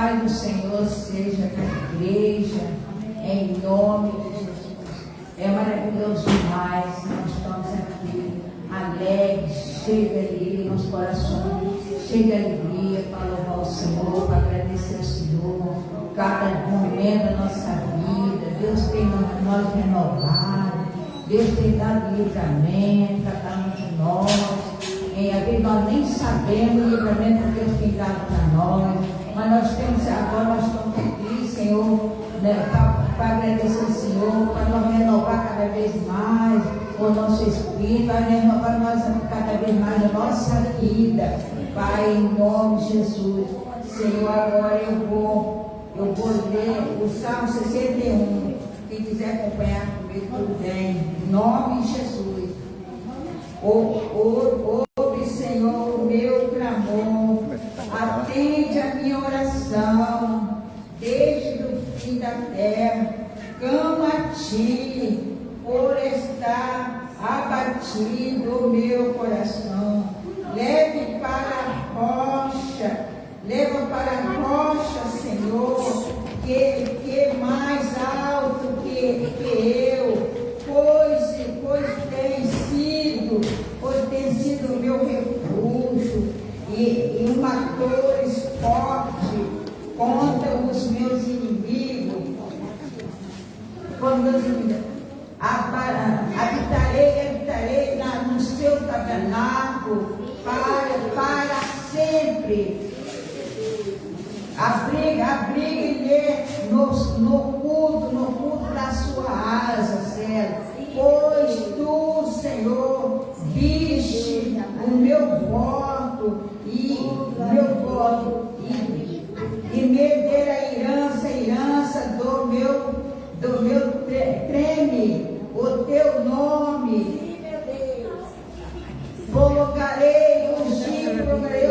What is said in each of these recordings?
paz do Senhor seja com a igreja, em nome de Jesus. É maravilhoso demais, nós estamos aqui alegres, cheios de alegria nos corações, cheios de alegria para louvar o Senhor, para agradecer ao Senhor, cada momento da nossa vida. Deus tem nós renovado, Deus tem dado livramento para cada um de nós. Às vezes nós nem sabemos o livramento que Deus tem dado para nós, mas nós temos agora, nós estamos aqui, Senhor, né, para agradecer ao Senhor, para nos renovar cada vez mais o nosso espírito, para renovar cada vez mais a nossa vida, Pai, em nome de Jesus. Senhor, agora eu vou ler o Salmo 61. Quem quiser acompanhar comigo, tudo bem. Em nome de Jesus. Ouve, Senhor, o meu clamor, atende a minha oração, desde o fim da terra, clamo a Ti, por estar abatido o meu coração. Leva para a rocha, Senhor, que é mais alto que eu, pois tem sido o meu refúgio e uma torre forte contra os meus inimigos. Habitarei no seu tabernáculo para sempre. Abrigue-me no culto da sua asa, Senhor. Pois tu, Senhor, viste o meu voto e me dê a herança do meu treme, o teu nome. Colocarei os dias do rei,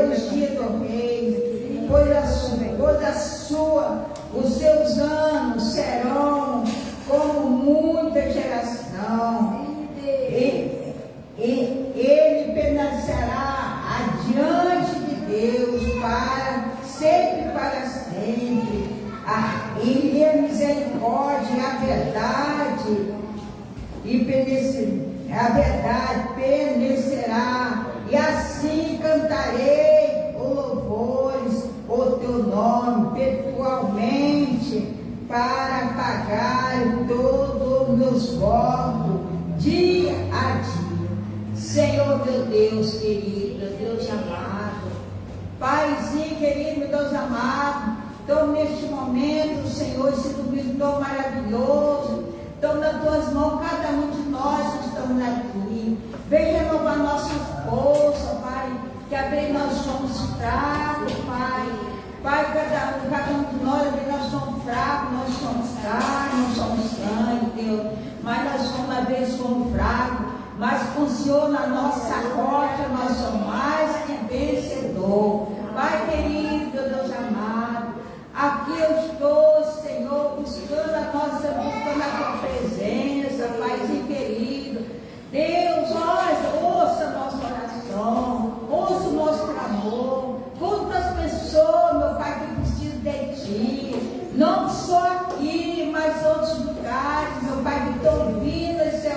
os seus anos serão como muita geração, e ele permanecerá adiante de Deus para sempre. E a misericórdia e a verdade permanecerá, e assim cantarei louvores o teu nome perpetuamente, para pagar todos os meus votos dia a dia. Senhor, meu Deus querido, meu Deus amado, Paizinho querido, meu Deus amado, então neste momento, Senhor, esse domingo tão maravilhoso, então nas tuas mãos, cada um de nós que estamos aqui, vem renovar nossa força, Pai, que abre nós somos fracos, Pai, cada um de nós somos fracos, nós somos carne, nós somos sangue, Deus, mas nós uma vez somos fracos, mas com o Senhor na nossa rocha, nós somos mais que vencedor. Pai querido, Deus amado, aqui eu estou, Senhor, buscando a tua presença, Paizinho querido. Deus, ouça a nossa oração, ouça o nosso clamor. Quantas pessoas, meu Pai, que precisam de Ti, não só aqui, mas outros lugares, meu Pai, que estão ouvindo esse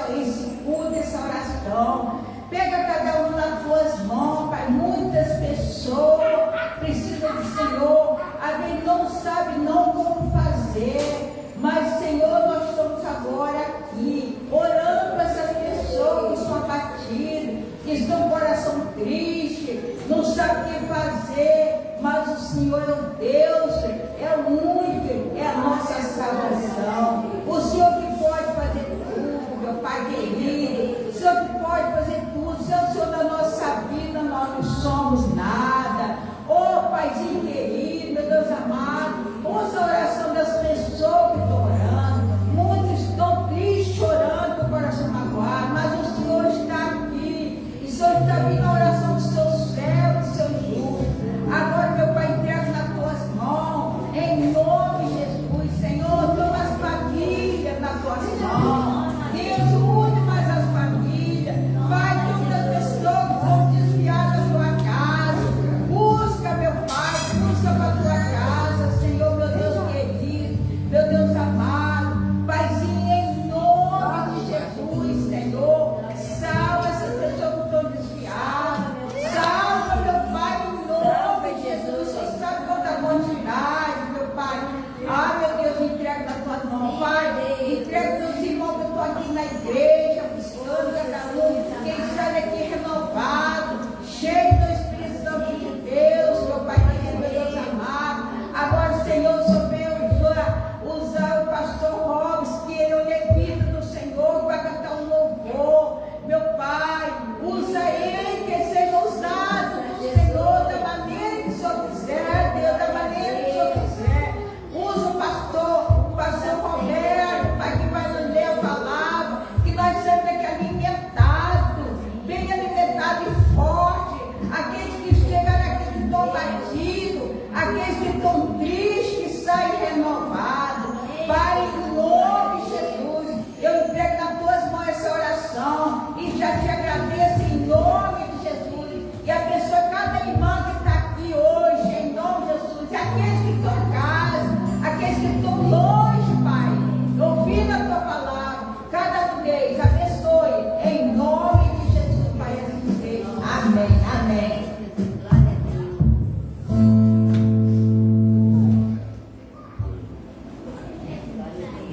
culto, essa oração. Pega cada um nas tuas mãos, Pai. Muitas pessoas precisam do Senhor, alguém não sabe não como fazer, mas, Senhor, nós estamos agora aqui, orando para essas pessoas que estão abatidas, que estão com o coração triste, não sabem o que fazer, mas o Senhor é o Deus, é o único, é a nossa salvação. O Senhor que pode fazer tudo, meu Pai querido, o Senhor que pode fazer tudo, se é o Senhor da nossa vida, nós não somos nada. Oh, Paizinho querido, meu Deus amado, usa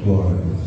Glória a Deus.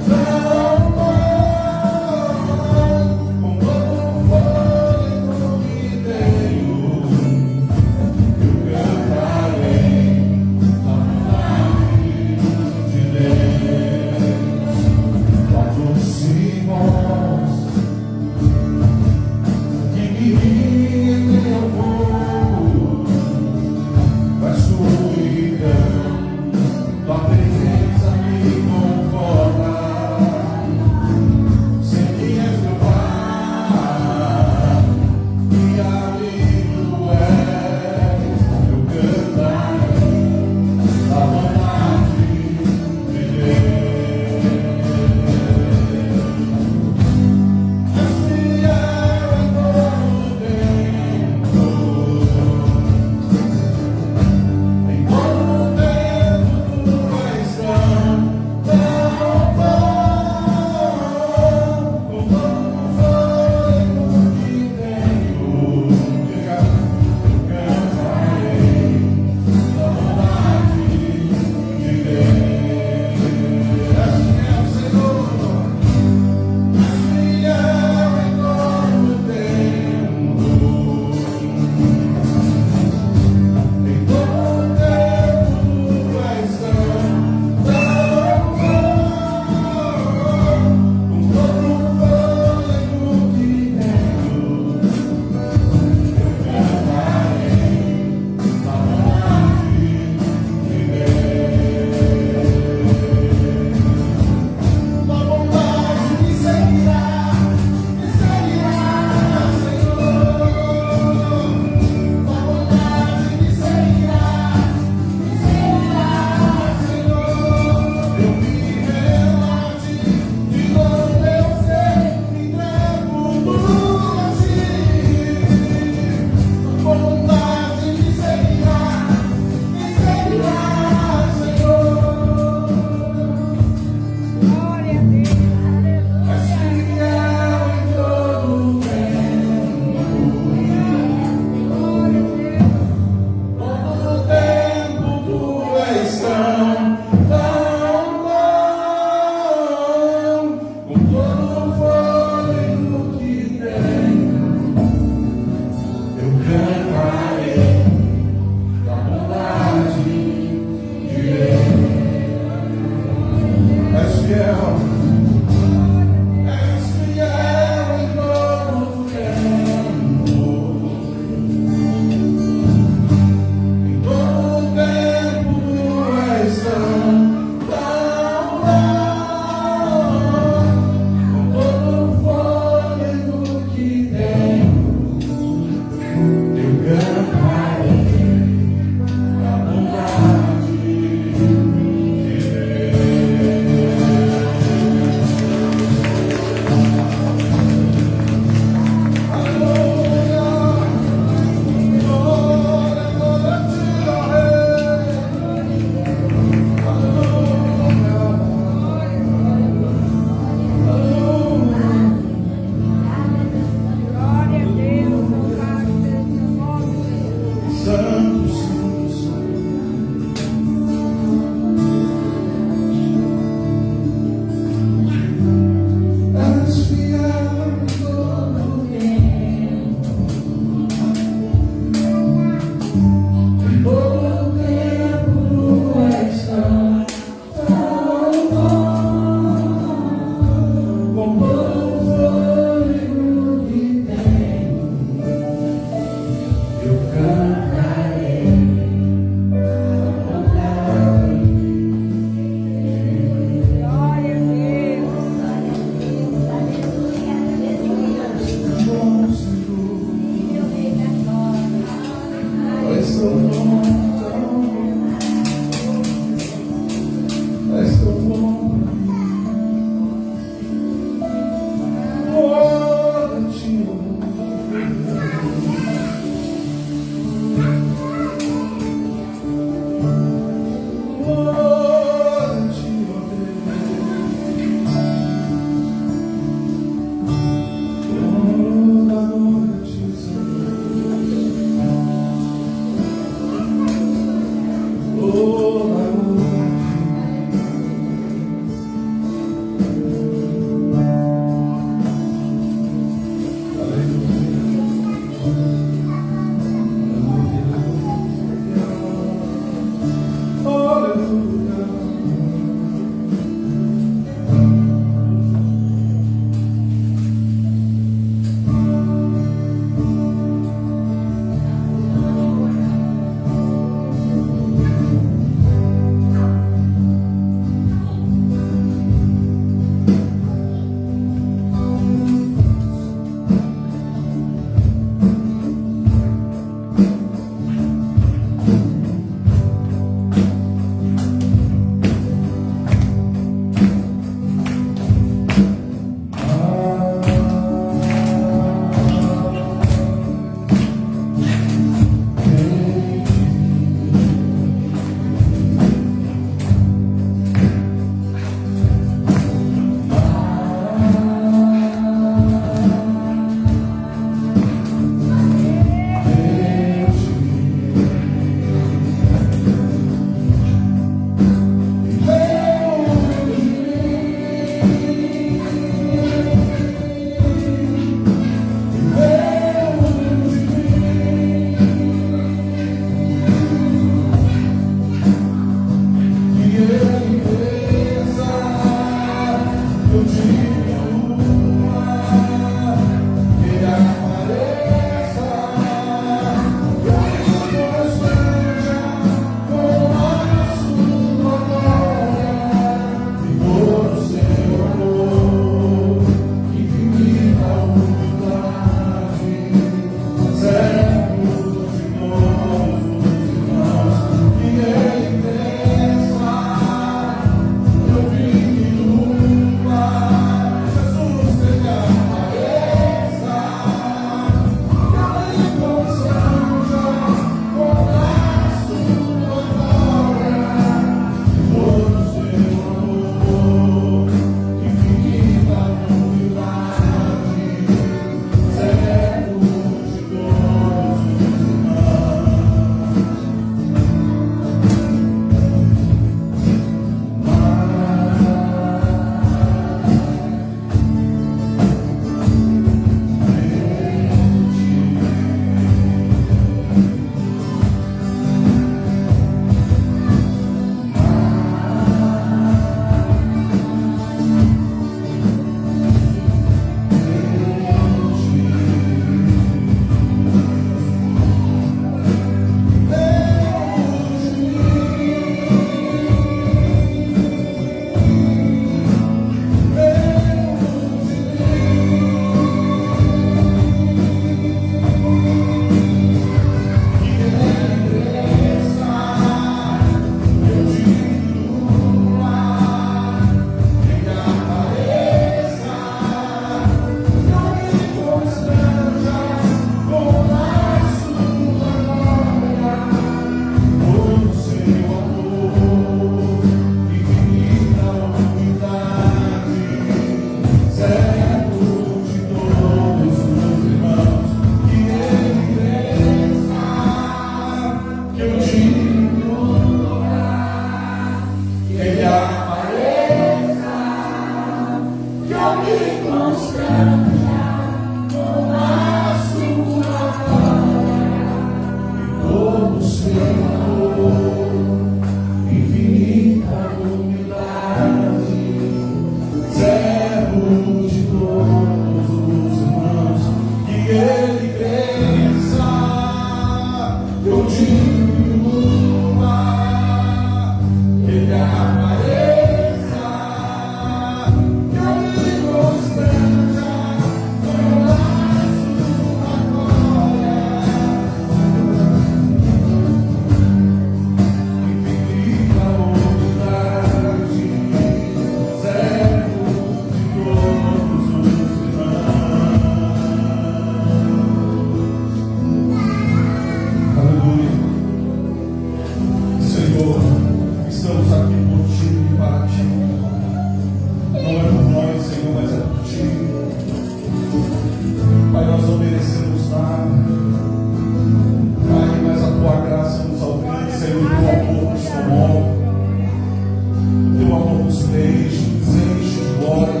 teu amor nos enche de glória,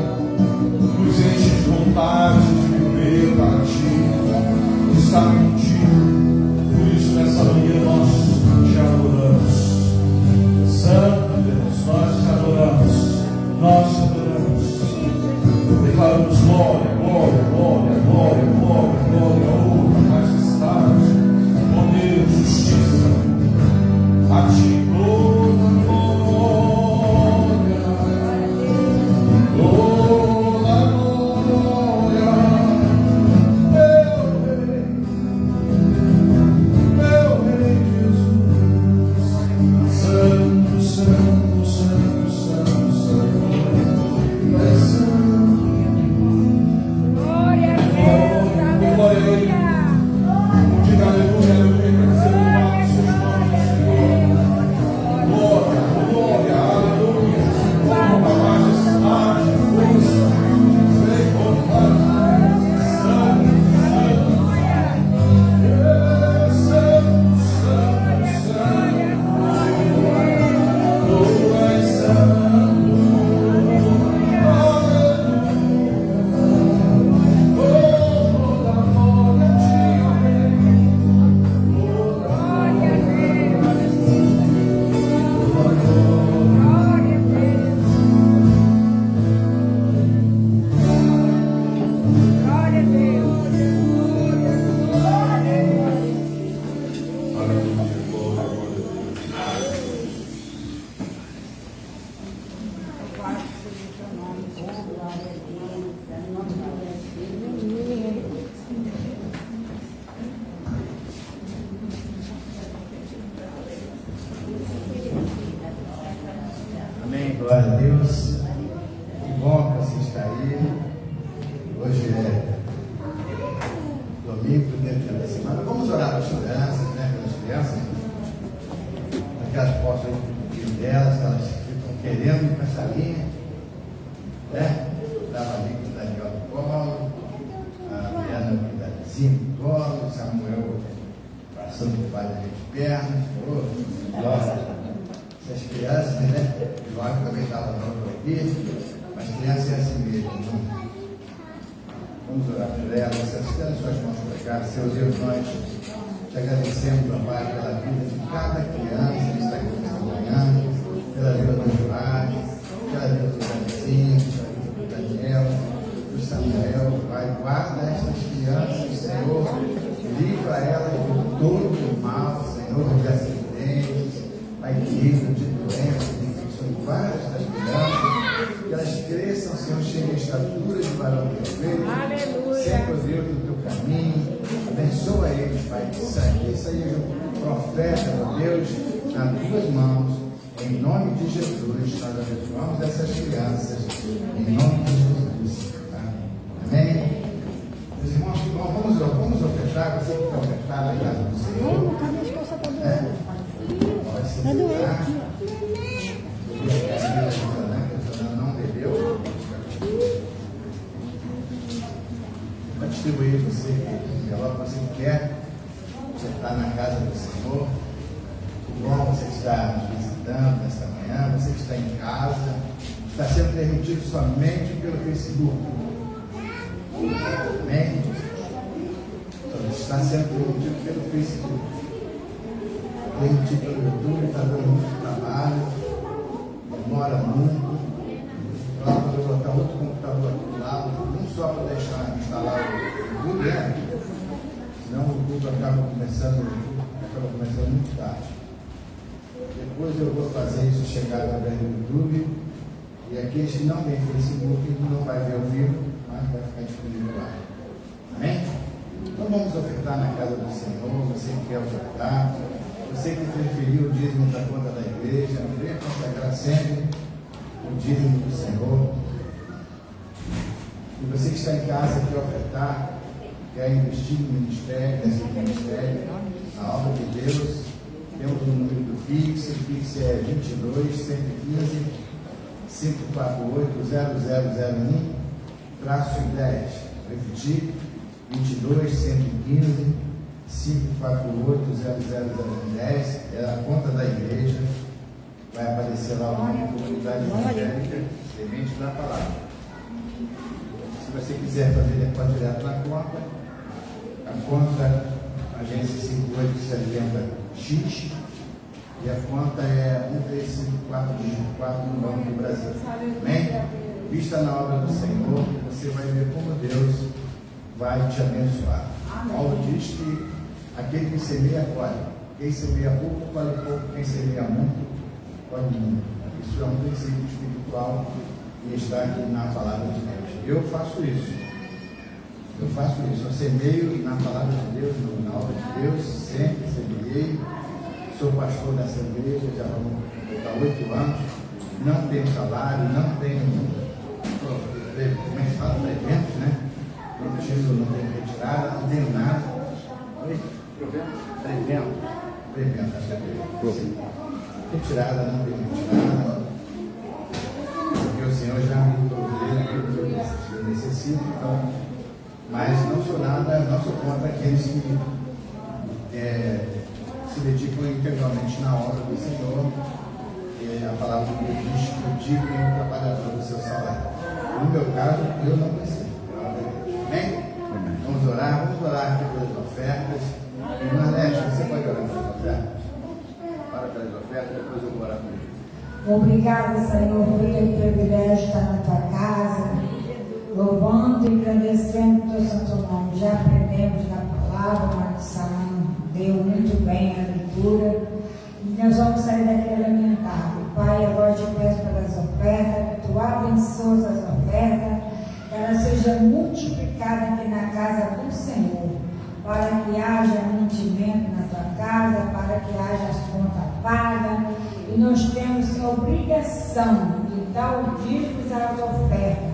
nos enche de vontade de viver para ti, de estar contigo. Por isso, nessa manhã, nós te adoramos. Santo Deus, nós te adoramos, nós te adoramos. Declaramos glória, glória, glória, glória, glória, glória, honra, majestade, poder, justiça. A ti toda glória, toda glória, meu Rei Jesus, Santo, Santo, Santo, Santo, Santo, é Santo. Glória a Deus, aleluia. Diga aleluia, aleluia, para dizer louvado seja o nome do Senhor. Glória, glória, aleluia. Honra, majestade, força, vem, vontade, santo, santo, santo, santo, tu és santo, Glória a Deus. aleluia, glória, glória a Deus. Amém, glória a Deus. Que bom que você está aí. Hoje é domingo, primeiro dia da semana. Vamos orar pelas crianças, né? Pelas crianças, para que elas possam ir para o dia delas, que elas ficam querendo ir para essa linha, né? Estava ali com o Daniel no colo, a Mariana com o Danizinho no colo, o Samuel passando por baixo de pernas. Oh, nossa. Essas crianças, né? O João também estava falando aqui, mas crianças é assim mesmo. Não? Vamos orar por elas. Estenda suas mãos para cá, seu Deus, nós te agradecemos, ó Pai, pela vida de cada criança que está aqui nesta manhã, pela vida do João, pela vida do Danizinho, pela vida do Daniel, do Samuel, Pai. Guarda estas crianças, Senhor, livra elas de todo o mal, Senhor, de acidentes. Pai querido, de doenças, de infecções, várias das crianças, que elas cresçam, Senhor, cheias de estatura de varão perfeito, sempre, ó Deus, no teu caminho. Abençoa eles, Pai, que seja um profeta, ó Deus, nas tuas mãos, em nome de Jesus. Nós abençoamos essas crianças, em nome de Jesus. Amém? Meus irmãos, que bom, vamos ofertar, você que quer ofertar na casa do Senhor. Cadê a esposa para Pode se Tá doente sentar. aqui, A Fernanda não bebeu. Vou distribuir você que você quer. Você está na casa do Senhor. Que bom você está nos visitando nesta manhã. Você que está em casa. Está sendo permitido somente pelo Facebook. Amém? Então, está sendo permitido pelo Facebook. Permitido pelo YouTube, está dando muito trabalho, demora muito. Lá quando eu botar outro computador aqui do lado, não só para deixar instalar o YouTube, senão o YouTube acaba começando muito tarde. Depois eu vou fazer isso chegar através do YouTube, e aqueles que não têm Facebook não vai ver ao vivo, mas vai ficar disponível lá. Amém? Então vamos ofertar na casa do Senhor. Você que quer ofertar, você que preferiu o dízimo da conta da igreja, venha consagrar sempre o dízimo do Senhor. E você que está em casa, quer ofertar, quer investir no ministério, nesse ministério, a obra de Deus, temos o número do Pix. O Pix é 22 115 548 0001-10. Repetir, 22 115 548 0010, é a conta da igreja. Vai aparecer lá o nome da comunidade. semente da palavra. Se você quiser fazer depósito direto na conta, a conta agência 5870X e a conta é 13544 no Banco do Brasil. Amém? Vista na obra do Senhor, você vai ver como Deus vai te abençoar. Paulo diz que aquele que semeia colhe. Quem semeia pouco, colhe pouco. Quem semeia muito, colhe muito. Isso é um princípio espiritual que está aqui na palavra de Deus. Eu faço isso. Eu semeio na palavra de Deus, na obra de Deus, sempre semeei. Sou pastor dessa igreja, já vamos há 8 anos. Não tenho salário, não tenho, como é que fala, eventos, né? Não tenho retirada, não tenho nada. Oi? Prevento, acho que é prevento. Retirada, não tenho retirada. Porque o Senhor já me proveu aquilo que eu necessito, então. Mas não sou contra aqueles que se dedicam integralmente na obra do Senhor. A palavra de Deus diz que o digno é o trabalhador do seu salário. No meu caso, eu não preciso. Amém? Vamos orar aqui pelas ofertas. Irmã Neste, você pode orar pelas ofertas? Para pelas ofertas, depois eu vou orar por isso. Obrigada, Senhor, por ter o privilégio de estar na tua casa, louvando e agradecendo o teu santo nome. Já aprendemos na palavra, Marcos Salão deu muito bem a leitura, e nós vamos sair daqui alimentado. Pai, agora te peço pelas ofertas, que tu abençoes as ofertas, que ela seja multiplicada aqui na casa do Senhor, para que haja mantimento na tua casa, para que haja as contas pagas, e nós temos a obrigação de dar o dízimo às ofertas,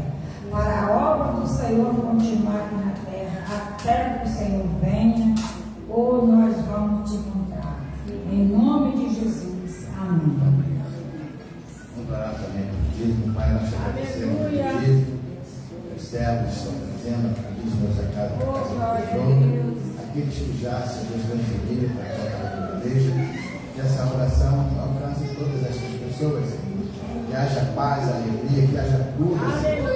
para a obra do Senhor continuar aqui na terra, até que o Senhor venha, ou nós vamos te encontrar. Em nome de Jesus. Amém. Vamos orar também por dízimo, Pai, nós te agradecemos por dízimo. Os servos estão trazendo dízimos a casa do Senhor. Aqueles que já se transferiram para a casa da igreja, que essa oração alcance todas estas pessoas. Que haja paz, alegria, que haja cura, Senhor.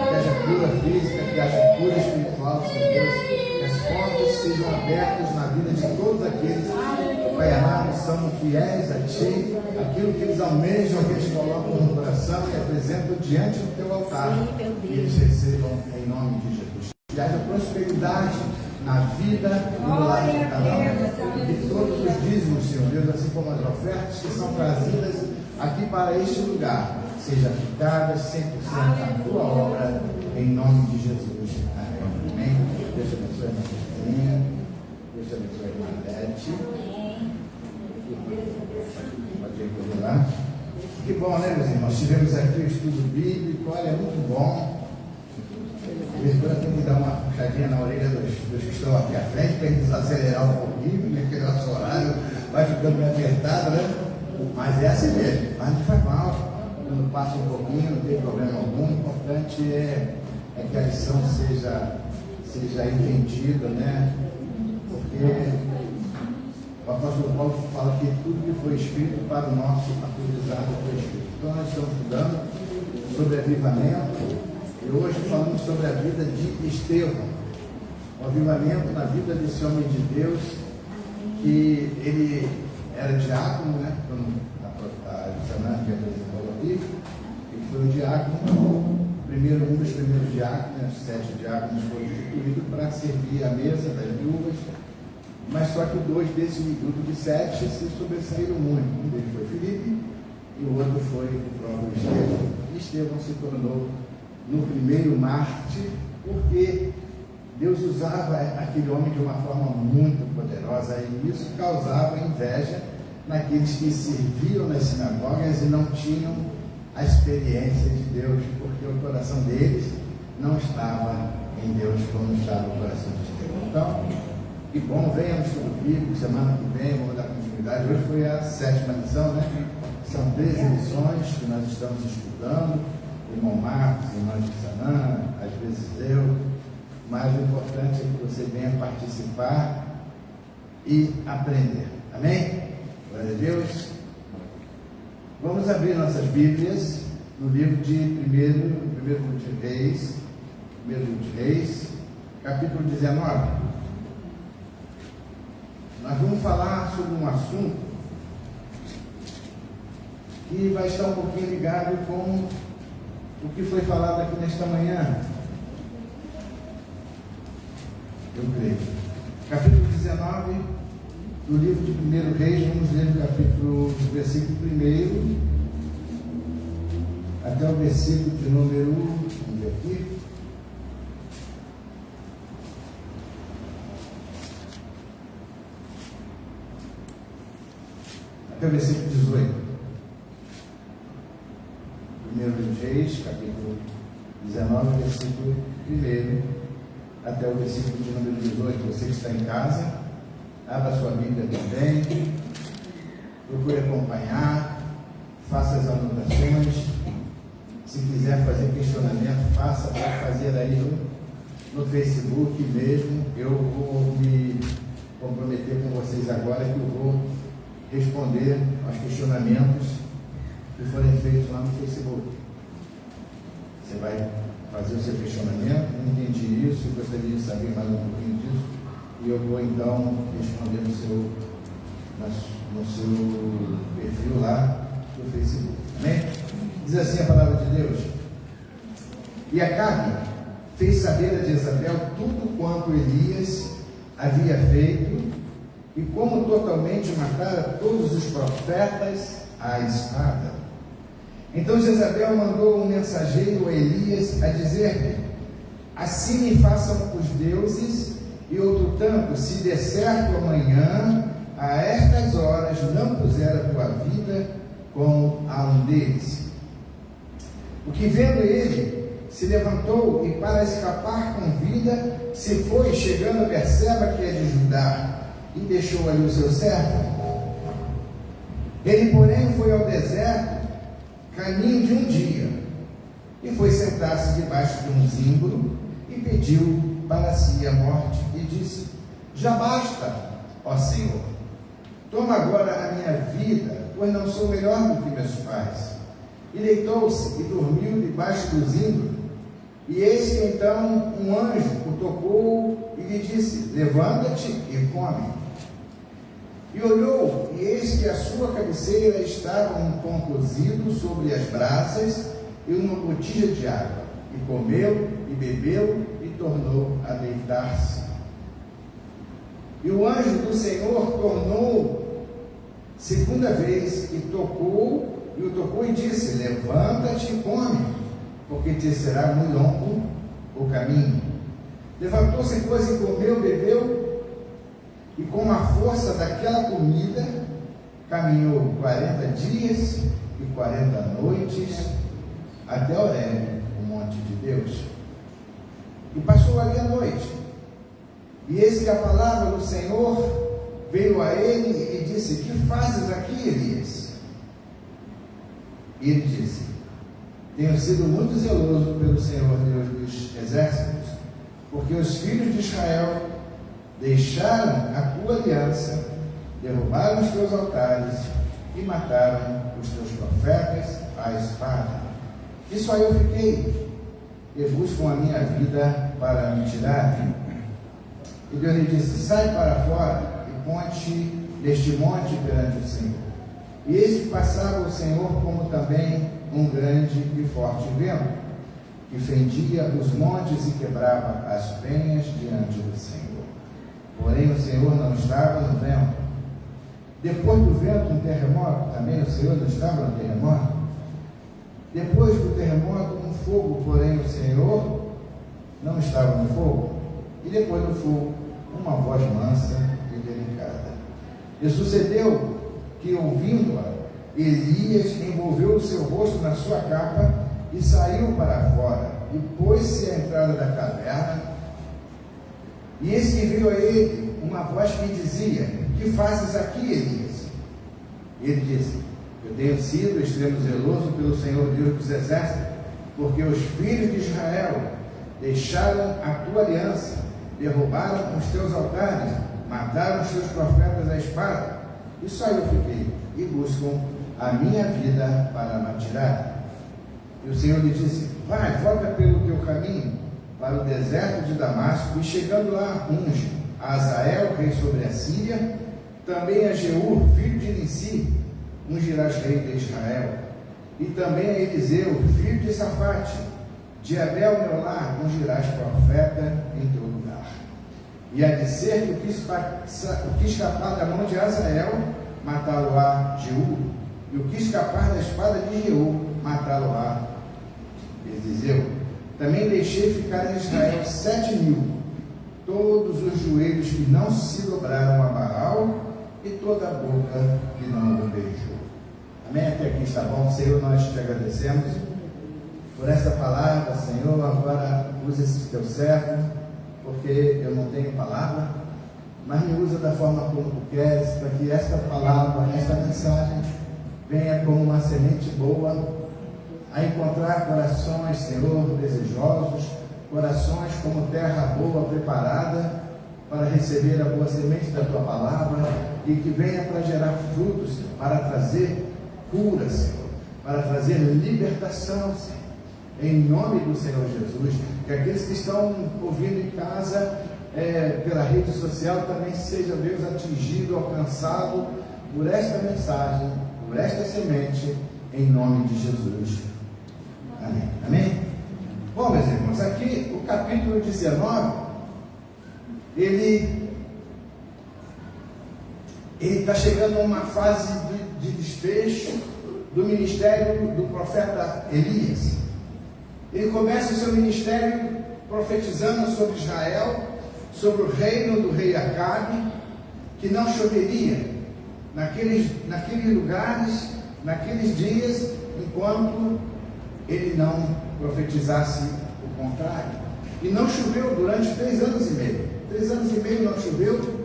Que haja cura física, que haja cura espiritual, Senhor Deus. Que as portas sejam abertas na vida de todos aqueles que, Pai amado, são fiéis a Ti, aquilo que eles almejam, que eles colocam no coração e apresentam diante do Teu altar. E eles recebam em nome de Jesus. Que haja prosperidade na vida e no lar de cada um. E que todos os dízimos, Senhor Deus, assim como as ofertas que são trazidas aqui para este lugar, sejam aplicadas 100% na Tua obra, em nome de Jesus. Amém. Deus abençoe a irmã Cristina. Deus abençoe a irmã Lete. Pode ir lá. Que bom, né, meus irmãos? Tivemos aqui o estudo bíblico, olha, é muito bom. De vez em quando tem que dar uma puxadinha na orelha dos que estão aqui à frente, para eles acelerar um pouquinho, porque o nosso horário vai ficando meio apertado, né? Mas é assim mesmo, mas não faz mal. Quando passa um pouquinho, não tem problema algum. O importante é que a lição seja entendida, né? Porque o apóstolo Paulo fala que tudo que foi escrito para o nosso aprendizado foi escrito. Então nós estamos estudando sobre avivamento e hoje falamos sobre a vida de Estevão. O avivamento na vida desse homem de Deus, que ele era diácono, né? Quando a Luciana que apresentou aqui, ele foi o diácono, um dos primeiros diáconos, 7 diáconos foram instituídos para servir a mesa das viúvas. Mas só que 2 desse grupo de 7 se sobressaíram muito. Um deles foi Filipe e o outro foi o próprio Estevão. E Estevão se tornou no primeiro mártir, porque Deus usava aquele homem de uma forma muito poderosa e isso causava inveja naqueles que serviam nas sinagogas e não tinham a experiência de Deus, porque o coração deles não estava em Deus como estava o coração de Deus. Então, que bom, venha no estudo bíblico, semana que vem, vamos dar continuidade. Hoje foi a 7ª lição, né? São 13 lições que nós estamos estudando, o irmão Marcos, irmã Sanana, às vezes eu, mas o importante é que você venha participar e aprender. Amém? Glória a Deus. Vamos abrir nossas Bíblias no livro de primeiro de Reis, capítulo 19. Nós vamos falar sobre um assunto que vai estar um pouquinho ligado com o que foi falado aqui nesta manhã. Eu creio. Capítulo 19 do livro de 1 Reis, vamos ler do versículo 1 até o versículo de número, vamos ver aqui, até o versículo 18. 1 Reis, capítulo 19, versículo 1 até o versículo de número 18. Você que está em casa, abra sua Bíblia também, procure acompanhar, faça as anotações. Se quiser fazer questionamento, faça, pode fazer aí no Facebook mesmo. Eu vou me comprometer com vocês agora que eu vou responder aos questionamentos que forem feitos lá no Facebook. Você vai fazer o seu questionamento, não entendi isso, gostaria de saber mais um pouquinho disso, e eu vou então responder no seu perfil lá do Facebook. Amém? Diz assim a palavra de Deus: E Acabe fez saber a Jezabel tudo quanto Elias havia feito, e como totalmente matara todos os profetas à espada. Então Jezabel mandou um mensageiro a Elias a dizer-lhe: Assim me façam os deuses, e outro tanto, se der certo amanhã, a estas horas não puser a tua vida como a um deles. O que vendo ele, se levantou e para escapar com vida, se foi, chegando a Berseba, que é de Judá, e deixou ali o seu servo. Ele, porém, foi ao deserto, caminho de um dia, e foi sentar-se debaixo de um zimbro, e pediu para si a morte, e disse: Já basta, ó Senhor, toma agora a minha vida, pois não sou melhor do que meus pais. E deitou-se e dormiu debaixo do zimbro. E eis que então um anjo o tocou e lhe disse: Levanta-te e come. E olhou, e eis que à sua cabeceira estava um pão cozido sobre as brasas e uma botija de água. E comeu e bebeu e tornou a deitar-se. E o anjo do Senhor tornou segunda vez e o tocou e disse: Levanta-te e come, porque te será muito longo o caminho. Levantou-se, pois, e comeu, bebeu, e com a força daquela comida caminhou 40 dias e 40 noites até Horebe, o monte de Deus. E passou ali a noite. E eis que a palavra do Senhor veio a ele e disse: Que fazes aqui, Elias? E ele disse: Tenho sido muito zeloso pelo Senhor Deus dos exércitos, porque os filhos de Israel deixaram a tua aliança, derrubaram os teus altares e mataram os teus profetas à espada. E só eu fiquei, e buscam a minha vida para me tirar. E Deus lhe disse: Sai para fora e ponte neste monte perante o Senhor. E eis que passava o Senhor como também um grande e forte vento, que fendia os montes e quebrava as penhas diante do Senhor. Porém o Senhor não estava no vento. Depois do vento, um terremoto. Também o Senhor não estava no terremoto. Depois do terremoto, um fogo. Porém o Senhor não estava no fogo. E depois do fogo, uma voz mansa e delicada. E sucedeu que, ouvindo-a, Elias envolveu o seu rosto na sua capa e saiu para fora, e pôs-se à entrada da caverna. E eis que veio a ele uma voz que dizia: Que fazes aqui, Elias? E ele disse: Eu tenho sido extremo zeloso pelo Senhor Deus dos exércitos, porque os filhos de Israel deixaram a tua aliança, derrubaram os teus altares, mataram os teus profetas à espada, e só eu fiquei, e buscam a minha vida para me tirar. E o Senhor lhe disse: vai, volta pelo teu caminho para o deserto de Damasco, e chegando lá, unge a Azael, rei sobre a Síria, também a Jeú, filho de Nissi, ungirás rei de Israel, e também a Eliseu, filho de Safate, de Abel Meolá, ungirás profeta em teu lugar. E há de ser que o que escapar da mão de Azael, matá-lo-á Jeú, e o que escapar da espada de Jeú, matá-lo-á Eliseu. Também deixei ficar em Israel 7.000, todos os joelhos que não se dobraram a Baal, e toda a boca que não o beijou. Amém? Até aqui está bom. Senhor, nós te agradecemos por esta palavra. Senhor, agora usa esse teu servo, porque eu não tenho palavra, mas me usa da forma como tu queres, para que esta palavra, esta mensagem venha como uma semente boa a encontrar corações, Senhor, desejosos, corações como terra boa, preparada para receber a boa semente da tua palavra, e que venha para gerar frutos, para trazer cura, Senhor, para trazer libertação, Senhor, em nome do Senhor Jesus. Que aqueles que estão ouvindo em casa, pela rede social, também seja, Deus, atingido, alcançado por esta mensagem, por esta semente, em nome de Jesus. Amém. Amém? Bom, meus irmãos, aqui o capítulo 19, ele está chegando a uma fase de desfecho do ministério do profeta Elias. Ele começa o seu ministério profetizando sobre Israel, sobre o reino do rei Acabe, que não choveria naqueles lugares, naqueles dias, enquanto ele não profetizasse o contrário. E não choveu durante 3 anos e meio. 3 anos e meio não choveu.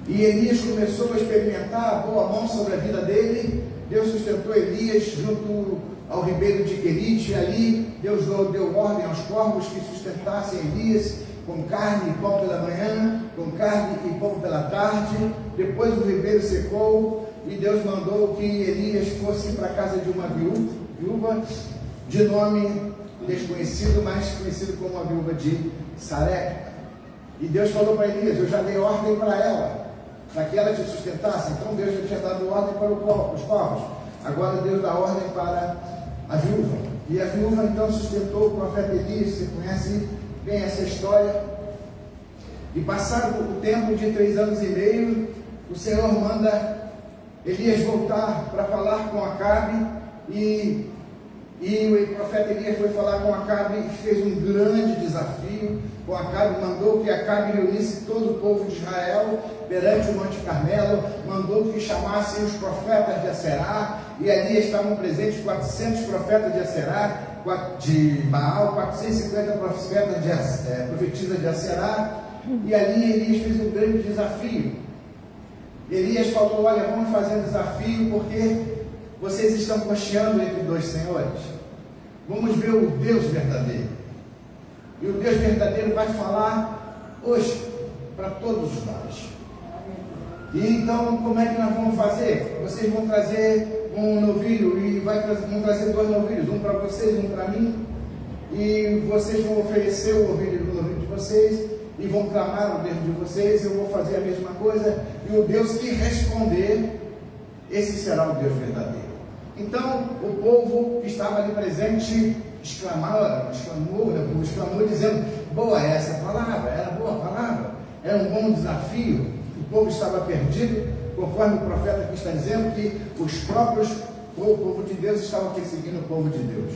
E Elias começou a experimentar a boa mão sobre a vida dele. Deus sustentou Elias junto ao ribeiro de Querite. Ali Deus deu ordem aos corvos que sustentassem Elias com carne e pão pela manhã, com carne e pão pela tarde. Depois o ribeiro secou e Deus mandou que Elias fosse para a casa de uma viúva de nome desconhecido, mas conhecido como a viúva de Sarepta. E Deus falou para Elias: eu já dei ordem para ela, para que ela te sustentasse. Então Deus já tinha dado ordem para os corvos. Agora Deus dá ordem para a viúva. E a viúva então sustentou o profeta Elias. Você conhece bem essa história. E passado o tempo de 3 anos e meio, o Senhor manda Elias voltar para falar com Acabe. E o profeta Elias foi falar com Acabe e fez um grande desafio com Acabe. Mandou que Acabe reunisse todo o povo de Israel perante o Monte Carmelo, mandou que chamassem os profetas de Aserá, e ali estavam presentes 400 profetas de Aserá, de Baal, 450 profetisas de Aserá, e ali Elias fez um grande desafio. Elias falou: olha, vamos fazer um desafio, porque vocês estão cocheando entre 2 senhores. Vamos ver o Deus verdadeiro. E o Deus verdadeiro vai falar hoje para todos nós. E então, como é que nós vamos fazer? Vocês vão trazer um novilho e vão trazer 2 novilhos, um para vocês, um para mim. E vocês vão oferecer o novilho de vocês e vão clamar o Deus de vocês. Eu vou fazer a mesma coisa, e o Deus que responder, esse será o Deus verdadeiro. Então o povo que estava ali presente exclamou, dizendo: boa é essa palavra, era boa palavra, era um bom desafio. O povo estava perdido, conforme o profeta aqui está dizendo, que o povo de Deus estava perseguindo o povo de Deus.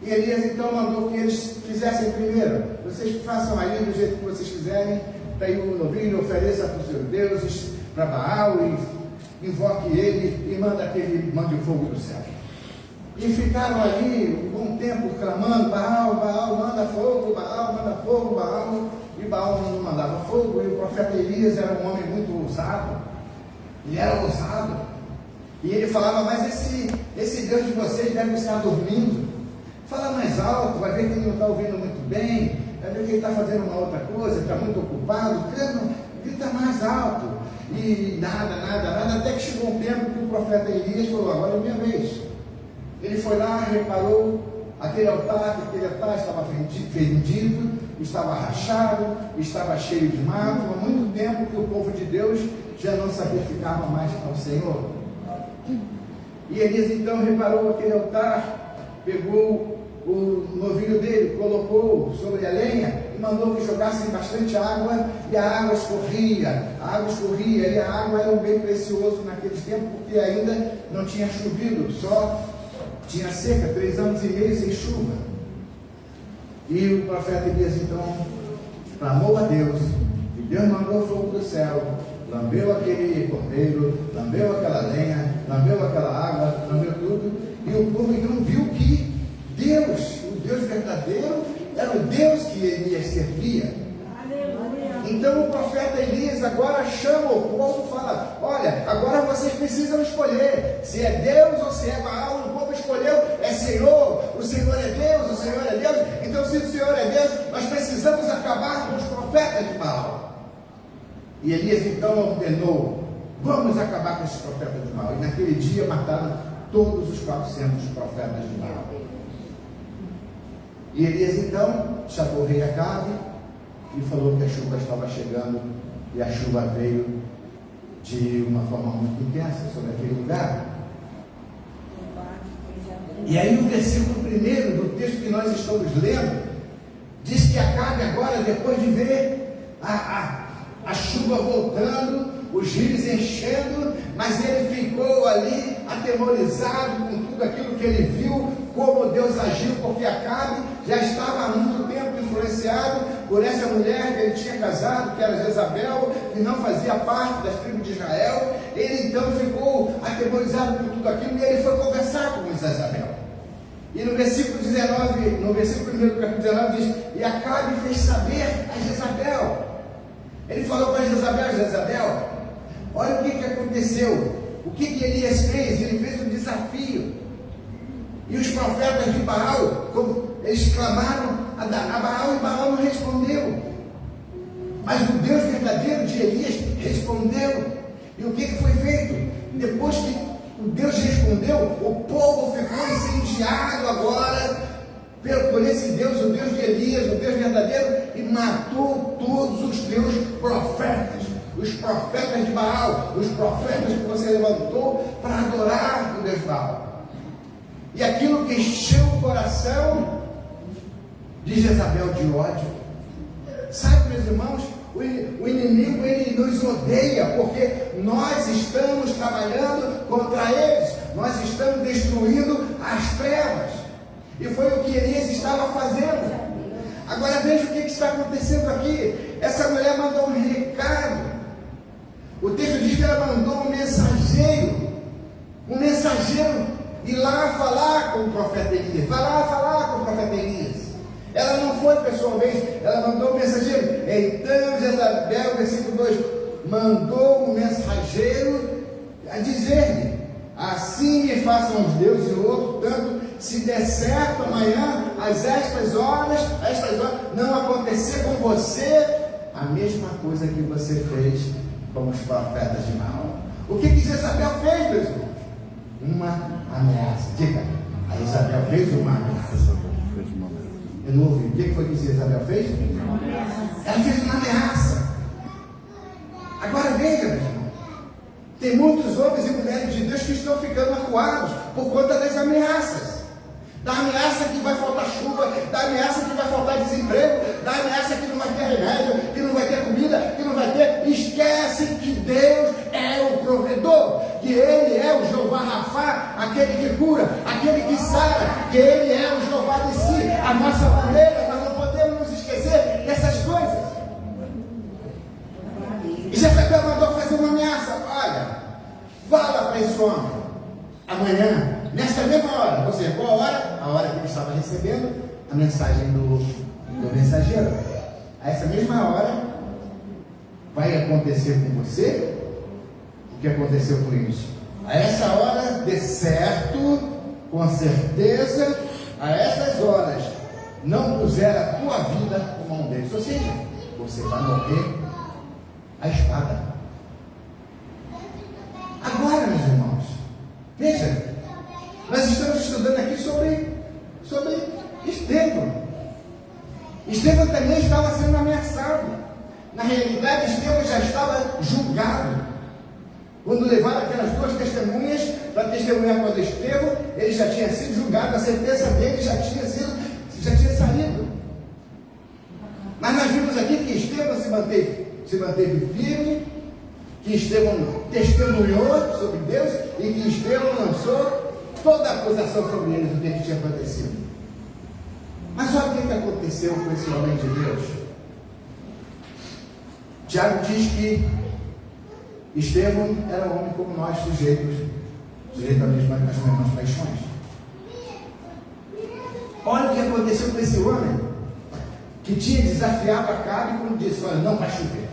E Elias então mandou que eles fizessem primeiro: vocês façam aí do jeito que vocês quiserem, daí o novilho, ofereça para os seus deuses, para Baal, e invoque ele e mande o fogo do céu. E ficaram ali um bom tempo clamando: Baal, Baal, manda fogo, Baal, manda fogo, Baal. E Baal não mandava fogo. E o profeta Elias era um homem muito ousado. Ele era ousado. E ele falava: mas esse Deus de vocês deve estar dormindo. Fala mais alto, vai ver que ele não está ouvindo muito bem, vai ver que ele está fazendo uma outra coisa, está muito ocupado. Grita mais alto. E nada, até que chegou um tempo que o profeta Elias falou: agora é minha vez. Ele foi lá, reparou aquele altar estava fendido, estava rachado, estava cheio de mato. Há muito tempo que o povo de Deus já não sacrificava mais ao Senhor. E Elias então reparou aquele altar, pegou o novilho dele, colocou sobre a lenha e mandou que jogassem bastante água, e a água escorria, e a água era um bem precioso naqueles tempos, porque ainda não tinha chovido, só tinha seca, 3 anos e meio sem chuva. E o profeta Elias então clamou a Deus, e Deus mandou fogo do céu, lambeu aquele cordeiro, lambeu aquela lenha, lambeu aquela água, lambeu tudo, e o povo então viu que Deus, o Deus verdadeiro, era o Deus que Elias servia. Então o profeta Elias agora chama o povo e fala: olha, agora vocês precisam escolher se é Deus ou se é Baal. O povo escolheu, é Senhor, o Senhor é Deus, o Senhor é Deus. Então se o Senhor é Deus, nós precisamos acabar com os profetas de Baal. E Elias então ordenou: vamos acabar com esses profetas de Baal. E naquele dia mataram todos os 400 profetas de Baal. E Elias então chamou o rei Acabe e falou que a chuva estava chegando, e a chuva veio de uma forma muito intensa sobre aquele lugar. E aí o versículo 1 do texto que nós estamos lendo diz que Acabe agora, depois de ver a chuva voltando, os rios enchendo, mas ele ficou ali atemorizado com tudo aquilo que ele viu, como Deus agiu, porque Acabe já estava há muito tempo influenciado por essa mulher que ele tinha casado, que era Jezabel, que não fazia parte das tribos de Israel. Ele então ficou atemorizado por tudo aquilo, e ele foi conversar com Jezabel. E no versículo 19, no versículo 1 do capítulo 19 diz: e Acabe fez saber a Jezabel. Ele falou para Jezabel: olha o que aconteceu, o que Elias fez. Ele fez um desafio. E os profetas de Baal, eles clamaram a Baal, e Baal não respondeu. Mas o Deus verdadeiro de Elias respondeu. E o que foi feito? Depois que o Deus respondeu, o povo ficou incendiado agora por esse Deus, o Deus de Elias, o Deus verdadeiro, e matou todos os teus profetas. Os profetas de Baal, os profetas que você levantou para adorar o Deus Baal. E aquilo que encheu o coração de Jezabel de ódio. Sabe, meus irmãos, o inimigo, ele nos odeia, porque nós estamos trabalhando contra eles, nós estamos destruindo as trevas. E foi o que Elias estava fazendo. Agora veja o que está acontecendo aqui. Essa mulher mandou um recado. O texto diz que ela mandou um mensageiro ir lá falar com o profeta Elias. Vai lá falar com o profeta Elias. Ela não foi pessoalmente, ela mandou um mensageiro. Então Jezabel, versículo 2, mandou um mensageiro a dizer-lhe: assim me façam os deuses e outro, tanto se der certo amanhã, estas horas, não acontecer com você a mesma coisa que você fez com os profetas de Baal. O que Jezabel fez, meus irmãos? Uma ameaça. Diga, a Jezabel fez uma ameaça. Eu não ouvi. O que foi que Jezabel fez? Ela fez uma ameaça. Agora veja, meu irmão, tem muitos homens e mulheres de Deus que estão ficando acuados por conta das ameaças. Da ameaça que vai faltar chuva, da ameaça que vai faltar desemprego, da ameaça que não vai ter remédio, que não vai ter comida, que não vai ter. Esquece que Deus é o provedor, que Ele é o Jeová Rafá, aquele que cura, aquele que sara, que Ele é o Jeová de si, a nossa bandeira. Nós não podemos nos esquecer dessas coisas. E Jezabel mandou fazer uma ameaça: olha, fala para esse homem, amanhã, nesta mesma hora. Ou seja, qual a hora? A hora que ele estava recebendo a mensagem do mensageiro. A essa mesma hora vai acontecer com você o que aconteceu com eles. A essa hora, de certo, com certeza, a essas horas, não puser a tua vida com mão deles. Ou seja, você vai morrer à espada. Agora, meus irmãos, veja, nós estamos estudando Estevão também estava sendo ameaçado. Na realidade, Estevão já estava julgado. Quando levaram aquelas duas testemunhas para testemunhar contra Estevão, ele já tinha sido julgado, a sentença dele já tinha saído. Mas nós vimos aqui que Estevão se manteve firme, que Estevão testemunhou sobre Deus e que Estevão lançou toda a acusação sobre eles, o que tinha acontecido. Mas olha o que aconteceu com esse homem de Deus. Tiago diz que Estevão era um homem como nós, sujeito às mesmas paixões. Olha o que aconteceu com esse homem, que tinha desafiado Acabe quando disse: olha, não vai chover.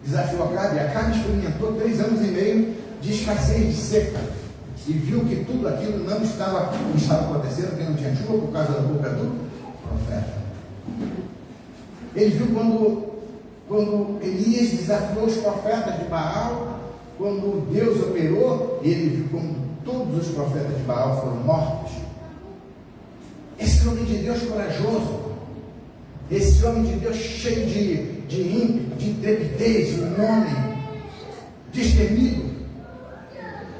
Desafiou Acabe, e Acabe experimentou 3 anos e meio de escassez, de seca, e viu que tudo aquilo não estava acontecendo, que não tinha chuva por causa da boca do profeta. Ele viu quando Elias desafiou os profetas de Baal, quando Deus operou, ele viu como todos os profetas de Baal foram mortos. Esse homem de Deus corajoso, esse homem de Deus cheio de ímpeto, de intrepidez, um homem destemido,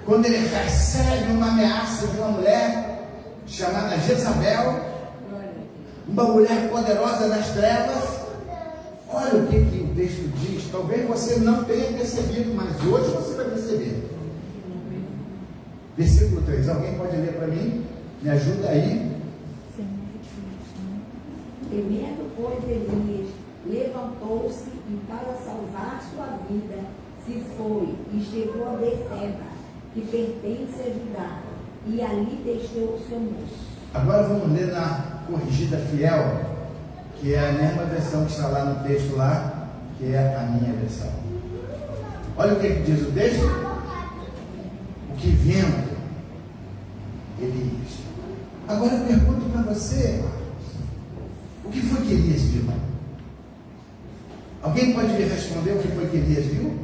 quando ele recebe uma ameaça de uma mulher chamada Jezabel, uma mulher poderosa nas trevas. Olha o que o texto diz. Talvez você não tenha percebido, mas hoje você vai perceber. Versículo 3. Alguém pode ler para mim? Me ajuda aí. Temendo, pois, Elias levantou-se e, para salvar sua vida, se foi e chegou a Beceba, que pertence a Judá, e ali deixou o seu moço. Agora vamos ler na corrigida fiel, que é a mesma versão que está lá no texto lá, que é a minha versão. Olha o que diz o texto. O que vendo Elias. Agora eu pergunto para você, o que foi que Elias viu? Alguém pode me responder o que foi que Elias viu?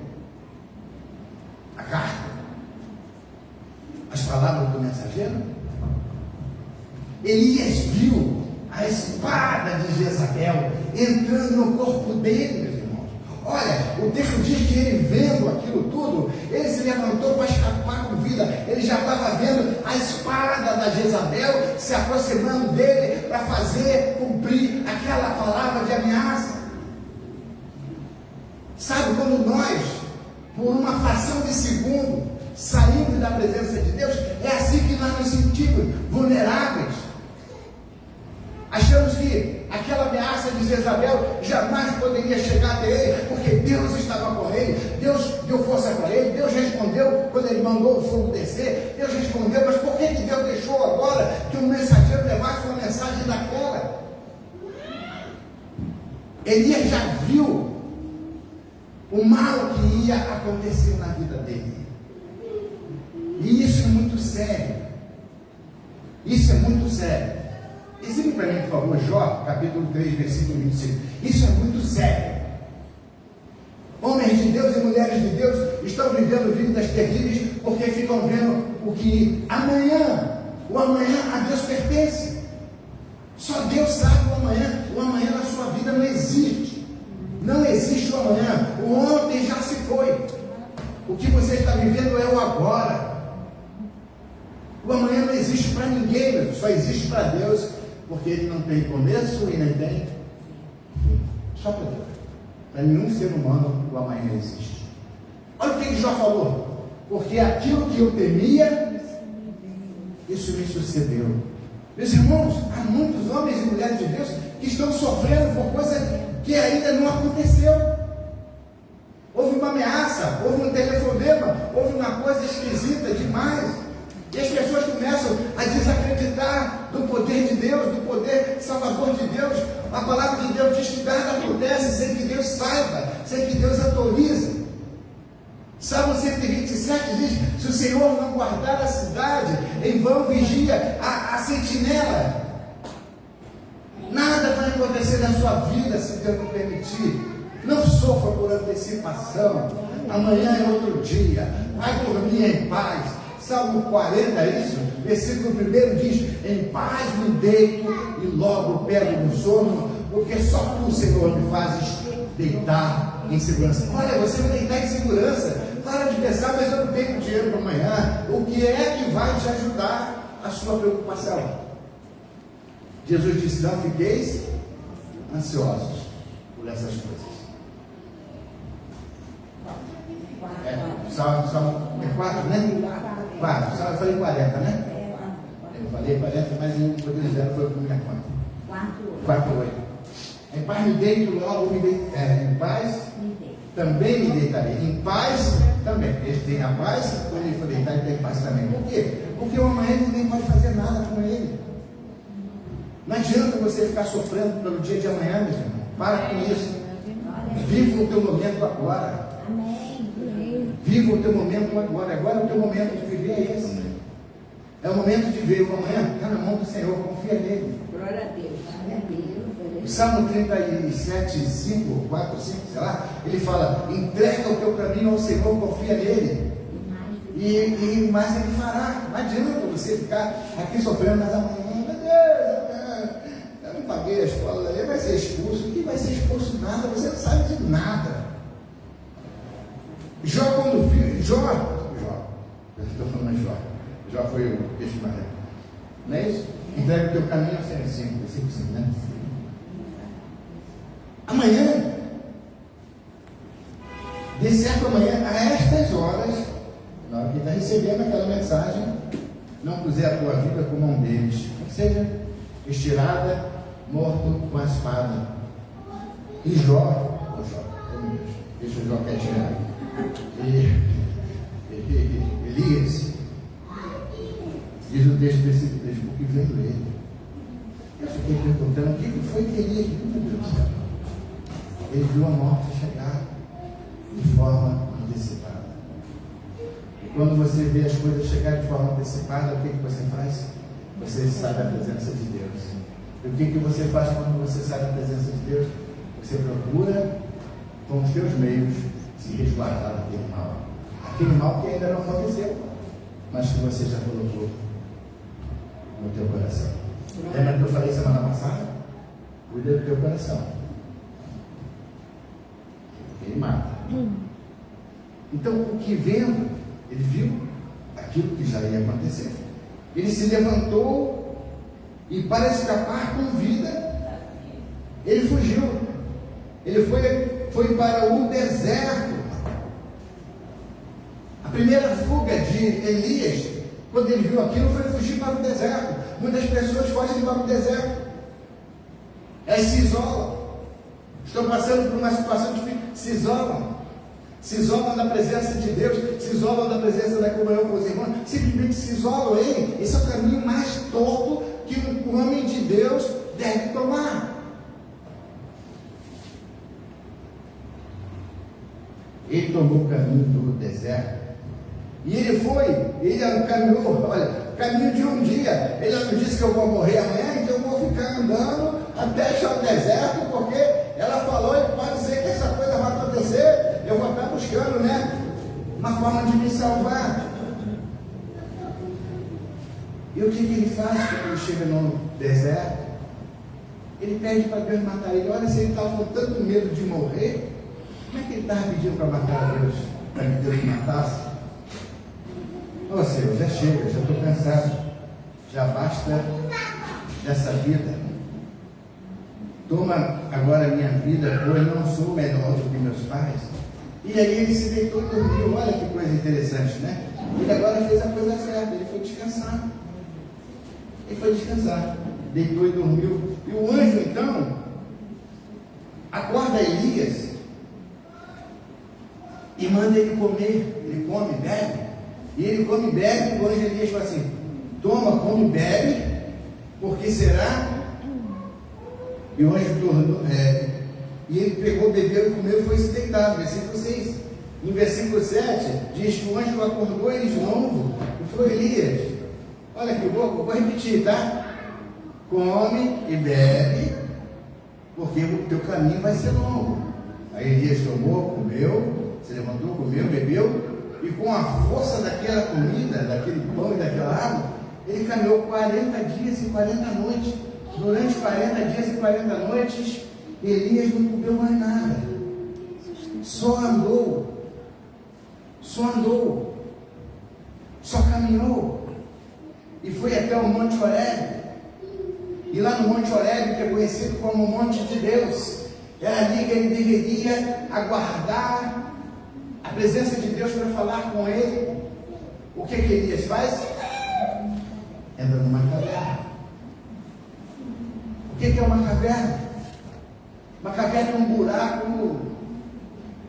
A carta? As palavras do mensageiro? Elias viu a espada de Jezabel entrando no corpo dele, meus irmãos. Olha, o texto diz que ele, vendo aquilo tudo, ele se levantou para escapar com vida. Ele já estava vendo a espada da Jezabel se aproximando dele para fazer cumprir aquela palavra de ameaça. Sabe, quando nós, por uma fração de segundo, saímos da presença de Deus, é assim que nós nos sentimos vulneráveis. Achamos que aquela ameaça de Jezabel jamais poderia chegar até ele, porque Deus estava com ele, Deus deu força para ele, Deus respondeu quando ele mandou o fogo descer, Deus respondeu, mas por que Deus deixou agora que um mensageiro levasse uma mensagem daquela? Elias já viu o mal que ia acontecer na vida dele, e isso é muito sério. Isso é muito sério. Exibe para mim, por favor, Jó, capítulo 3, versículo 25. Isso é muito sério. Homens de Deus e mulheres de Deus estão vivendo vidas terríveis porque ficam vendo o que amanhã, o amanhã a Deus pertence. Só Deus sabe o amanhã. O amanhã na sua vida não existe. Não existe o amanhã. O ontem já se foi. O que você está vivendo é o agora. O amanhã não existe para ninguém, só existe para Deus, porque Ele não tem começo e nem tem fim. Só para Deus. Para nenhum ser humano o amanhã existe. Olha o que Jó falou. Porque aquilo que eu temia, isso me sucedeu. Meus irmãos, há muitos homens e mulheres de Deus que estão sofrendo por coisa que ainda não aconteceu. Houve uma ameaça, houve um telefonema, houve uma coisa esquisita demais. E as pessoas começam a desacreditar do poder de Deus, do poder salvador de Deus. A palavra de Deus diz que nada acontece sem que Deus saiba, sem que Deus autorize. Salmo 127 diz: se o Senhor não guardar a cidade, em vão vigia a sentinela. Nada vai acontecer na sua vida se Deus não permitir. Não sofra por antecipação. Amanhã é outro dia. Vai dormir em paz. Salmo 40, isso, versículo 1 diz: em paz me deito e logo pego no sono, porque só tu, Senhor, me fazes deitar em segurança. Olha, você vai deitar em segurança. Para de pensar, mas eu não tenho dinheiro para amanhã. O que é que vai te ajudar a sua preocupação? Jesus disse: não fiqueis ansiosos por essas coisas. Salmo 4, né? 4, eu falei 40, né? Eu falei 40, mas o poder foi por minha conta. 4:8. Em paz me deito, logo me deito. Em paz também me deitarei. Em paz também. Ele tem a paz, quando ele for deitar, ele tem paz também. Por quê? Porque o amanhã ninguém pode fazer nada com ele. Não adianta você ficar sofrendo pelo dia de amanhã, meu irmão. Para com isso. Viva o teu momento agora. Viva o teu momento agora. Agora o teu momento de viver é esse. É o momento de ver o amanhã. Está na mão do Senhor. Confia nele. Glória a Deus. O Salmo 37, 5, 4, 5, sei lá, ele fala: entrega o teu caminho ao Senhor, confia nele. E mais ele fará. Não adianta você ficar aqui sofrendo, mas amanhã, meu Deus, eu não paguei a escola, ele vai ser expulso. Que vai ser expulso nada, você não sabe de nada. Jó, quando viu, eu estou falando de Jó. Jó foi o peixe maré. Não é isso? Entrega o teu caminho ao Senhor, versículo 5, né? Amanhã, de certo amanhã, a estas horas, na hora que está recebendo aquela mensagem, não puser a tua vida como um deles, que seja estirada, morto com a espada. E Jó, deixa o Jó quietinho. Elias, diz o texto desse porque vendo ele. Eu fiquei perguntando o que foi que Elias viu, meu Deus do céu. Ele viu a morte chegar de forma antecipada. E quando você vê as coisas chegar de forma antecipada, o que você faz? Você sai da presença de Deus. E o que você faz quando você sai da presença de Deus? Você procura, com os teus meios, se resguardar daquele mal. Aquele mal que ainda não aconteceu, mas que você já colocou no teu coração. Lembra que eu falei semana passada? Cuida do teu coração. Ele mata. Então, o que vendo, ele viu aquilo que já ia acontecer. Ele se levantou e, para escapar com vida, ele fugiu. Ele foi para o deserto. A primeira fuga de Elias, quando ele viu aquilo, foi fugir para o deserto. Muitas pessoas fogem para o deserto. Elas se isolam. Estão passando por uma situação difícil, se isolam da presença de Deus, se isolam da presença da comunhão com os irmãos, simplesmente se isolam. Esse é o caminho mais torto que um homem de Deus deve tomar. Ele tomou o caminho do deserto, e ele caminhou, caminho de um dia. Ele não disse que eu vou morrer amanhã, então eu vou ficar andando até achar o deserto, porque ela falou, e pode ser que essa coisa vai acontecer, eu vou estar buscando, uma forma de me salvar. E o que ele faz quando ele chega no deserto? Ele pede para Deus matar ele. Olha, se ele estava com tanto medo de morrer, como é que ele estava pedindo para matar Deus? Para que Deus matasse? Ô Senhor, já chega, já estou cansado, já basta dessa vida. Toma agora a minha vida, pois não sou melhor do que meus pais. E aí ele se deitou e dormiu. Olha que coisa interessante, né? Ele agora fez a coisa certa, ele foi descansar. Deitou e dormiu. E o anjo então acorda Elias e manda ele comer. Ele come, bebe. E ele come e bebe. E o anjo Elias fala assim: toma, come e bebe, porque será. E o anjo tornou, e ele pegou, bebeu e comeu e foi se deitar. Versículo 6. No versículo 7, diz que o anjo acordou ele de novo e falou: Elias, olha que louco, vou repetir, tá? Come e bebe, porque o teu caminho vai ser longo. Aí Elias tomou, comeu, se levantou, comeu, bebeu, e com a força daquela comida, daquele pão e daquela água, ele caminhou 40 dias e 40 noites. Durante 40 dias e 40 noites, Elias não comeu mais nada. Só andou, só caminhou. E foi até o Monte Horebe. E lá no Monte Horebe, que é conhecido como o Monte de Deus, é ali que ele deveria aguardar a presença de Deus para falar com ele. O que Elias faz? Entra numa caverna. O que é uma caverna? Uma caverna é um buraco,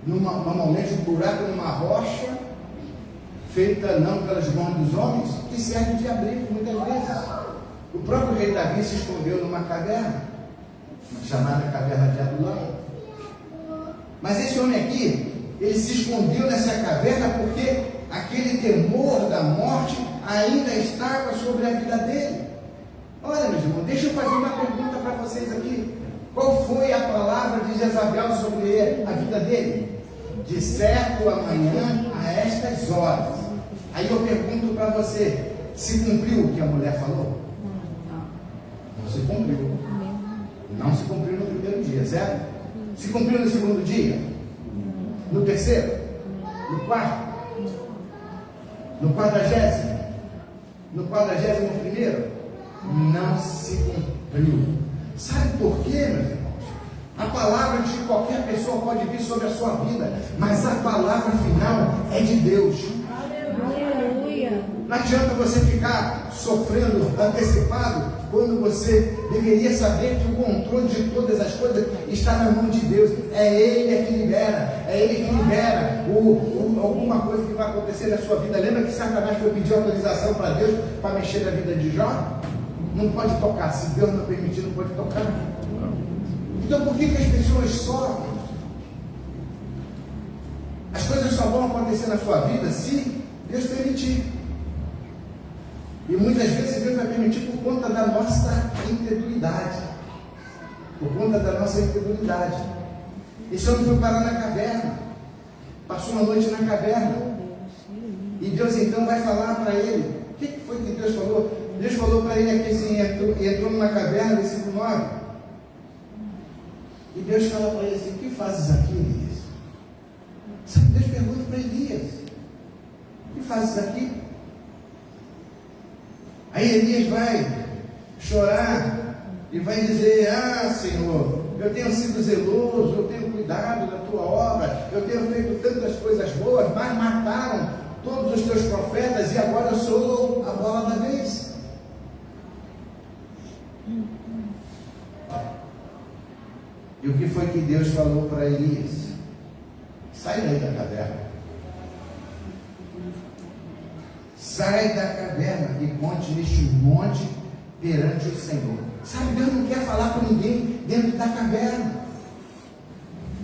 normalmente um buraco numa rocha, feita não pelas mãos dos homens, que serve de abrigo muitas vezes. O próprio rei Davi se escondeu numa caverna, chamada Caverna de Adulão. Mas esse homem aqui, ele se escondeu nessa caverna porque aquele temor da morte ainda estava sobre a vida dele. Olha, meus irmãos, deixa eu fazer uma pergunta para vocês aqui. Qual foi a palavra de Jezabel sobre a vida dele? De certo amanhã a estas horas. Aí eu pergunto para você, se cumpriu o que a mulher falou? Não se cumpriu. Não se cumpriu no primeiro dia, certo? Se cumpriu no segundo dia? No terceiro? No quarto? No 40º? No 41º? Não se cumpriu. Sabe por quê, meus irmãos? A palavra de qualquer pessoa pode vir sobre a sua vida, mas a palavra final é de Deus. Aleluia. Não adianta você ficar sofrendo antecipado, quando você deveria saber que o controle de todas as coisas está na mão de Deus. É Ele que libera, alguma coisa que vai acontecer na sua vida. Lembra que Satanás foi pedir autorização para Deus para mexer na vida de Jó? Não pode tocar, se Deus não permitir, não pode tocar. Então por que as pessoas sofrem? As coisas só vão acontecer na sua vida se Deus permitir. E muitas vezes Deus vai permitir por conta da nossa incredulidade. Por conta da nossa incredulidade. Esse homem foi parar na caverna. Passou uma noite na caverna. E Deus então vai falar para ele. O que foi que Deus falou? Deus falou para ele aqui assim, entrou numa caverna, versículo 9. E Deus fala para ele assim, o que fazes aqui, Elias? Sabe, Deus pergunta para Elias, o que fazes aqui? Aí Elias vai chorar e vai dizer, Senhor, eu tenho sido zeloso, eu tenho cuidado da tua obra, eu tenho feito tantas coisas boas, mas mataram todos os teus profetas e agora eu sou a bola da vez. E o que foi que Deus falou para Elias? Sai daí da caverna. Sai da caverna e ponte neste monte perante o Senhor. Sabe, Deus não quer falar com ninguém dentro da caverna.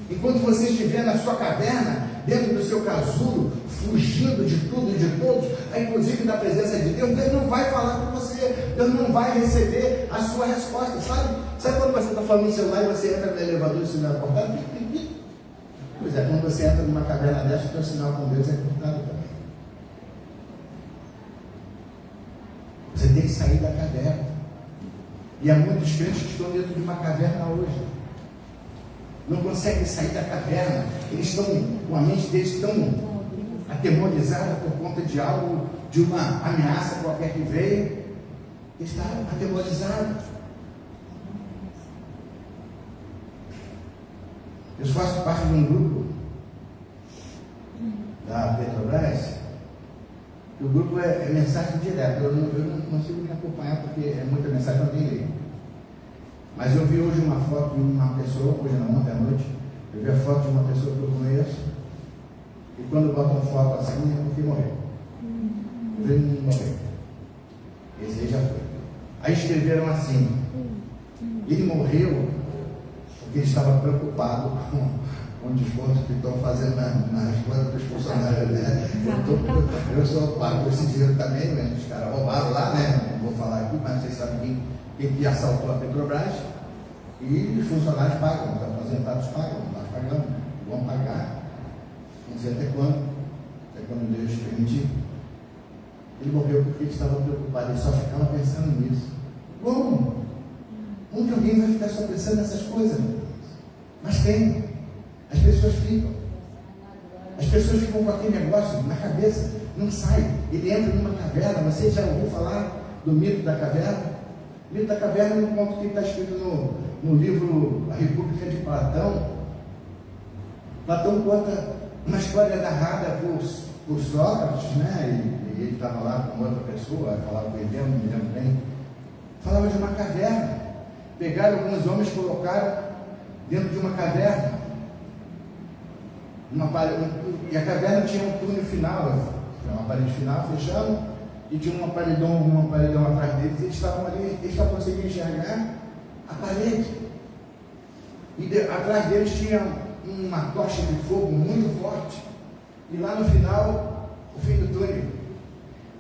Enquanto você estiver na sua caverna, dentro do seu casulo, fugindo de tudo e de todos, inclusive da presença de Deus, Deus não vai falar com você, Deus não vai receber a sua resposta, sabe? Sabe quando você está falando no celular e você entra no elevador e o sinal é cortado? Pois é, quando você entra numa caverna dessa, o seu sinal com Deus é cortado também. Você tem que sair da caverna. E há muitos crentes que estão dentro de uma caverna hoje. Não conseguem sair da caverna. Eles estão com a mente deles tão atemorizada por conta de algo, de uma ameaça qualquer que veio. Ele está atemorizado. Eu faço parte de um grupo da Petrobras. O grupo é mensagem direta. Eu não consigo me acompanhar porque é muita mensagem, não tem jeito. Mas eu vi hoje uma foto de uma pessoa, hoje não, ontem à noite, eu vi a foto de uma pessoa que eu conheço, e quando botam foto assim é porque morreu. Ele não morreu. Esse aí já foi. Aí escreveram assim, ele morreu porque ele estava preocupado com o desconto que estão fazendo nas contas dos funcionários, né? Eu sou pago esse dinheiro também, né? Os caras roubaram lá, né? Não vou falar aqui, mas vocês sabem quem que assaltou a Petrobras. E os funcionários pagam, os aposentados pagam, nós pagamos, vão pagar. Não sei até quando. Aí quando Deus permitiu, ele morreu porque ele estava preocupado, ele só ficava pensando nisso. Como que alguém vai ficar só pensando nessas coisas, meu Deus? Mas tem. As pessoas ficam. As pessoas ficam com aquele negócio na cabeça, não sai. Ele entra numa caverna. Você já ouviu falar do mito da caverna? O mito da caverna é um conto que está escrito no livro A República de Platão. Platão conta uma história narrada por Sócrates, né? E ele estava lá com outra pessoa, falava com ele, não me lembro bem. Falava de uma caverna. Pegaram alguns homens, colocaram dentro de uma caverna. E a caverna tinha um túnel final, uma parede final fechando, e tinha um paredão atrás deles, e eles estavam ali, eles só conseguiam enxergar a parede. E atrás deles tinha uma tocha de fogo muito forte, e lá no final, o fim do túnel.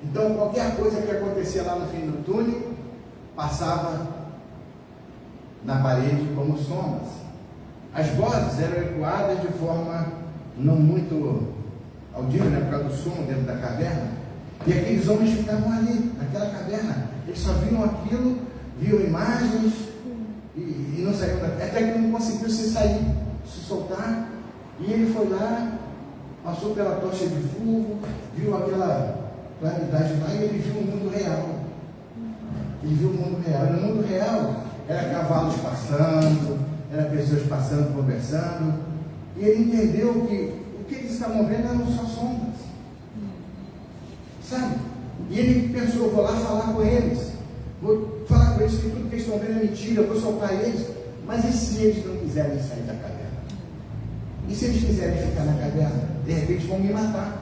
Então qualquer coisa que acontecia lá no fim do túnel, passava na parede como sombras. As vozes eram ecoadas de forma não muito audível, né, por causa do som dentro da caverna. E aqueles homens ficavam ali, naquela caverna. Eles só viam aquilo, viam imagens e não saíam daqui. Até que não conseguiu se soltar. E ele foi lá, passou pela tocha de fogo, viu aquela claridade lá e ele viu o mundo real. Ele viu o mundo real. E no mundo real era cavalos passando, era pessoas passando, conversando. E ele entendeu que o que eles estavam vendo eram só sombras. Sabe? E ele pensou, vou lá falar com eles. Vou falar com eles que tudo que eles estão vendo é mentira, eu vou soltar eles. Mas e se eles não quiserem sair da caverna? E se eles quiserem ficar na caverna? De repente vão me matar.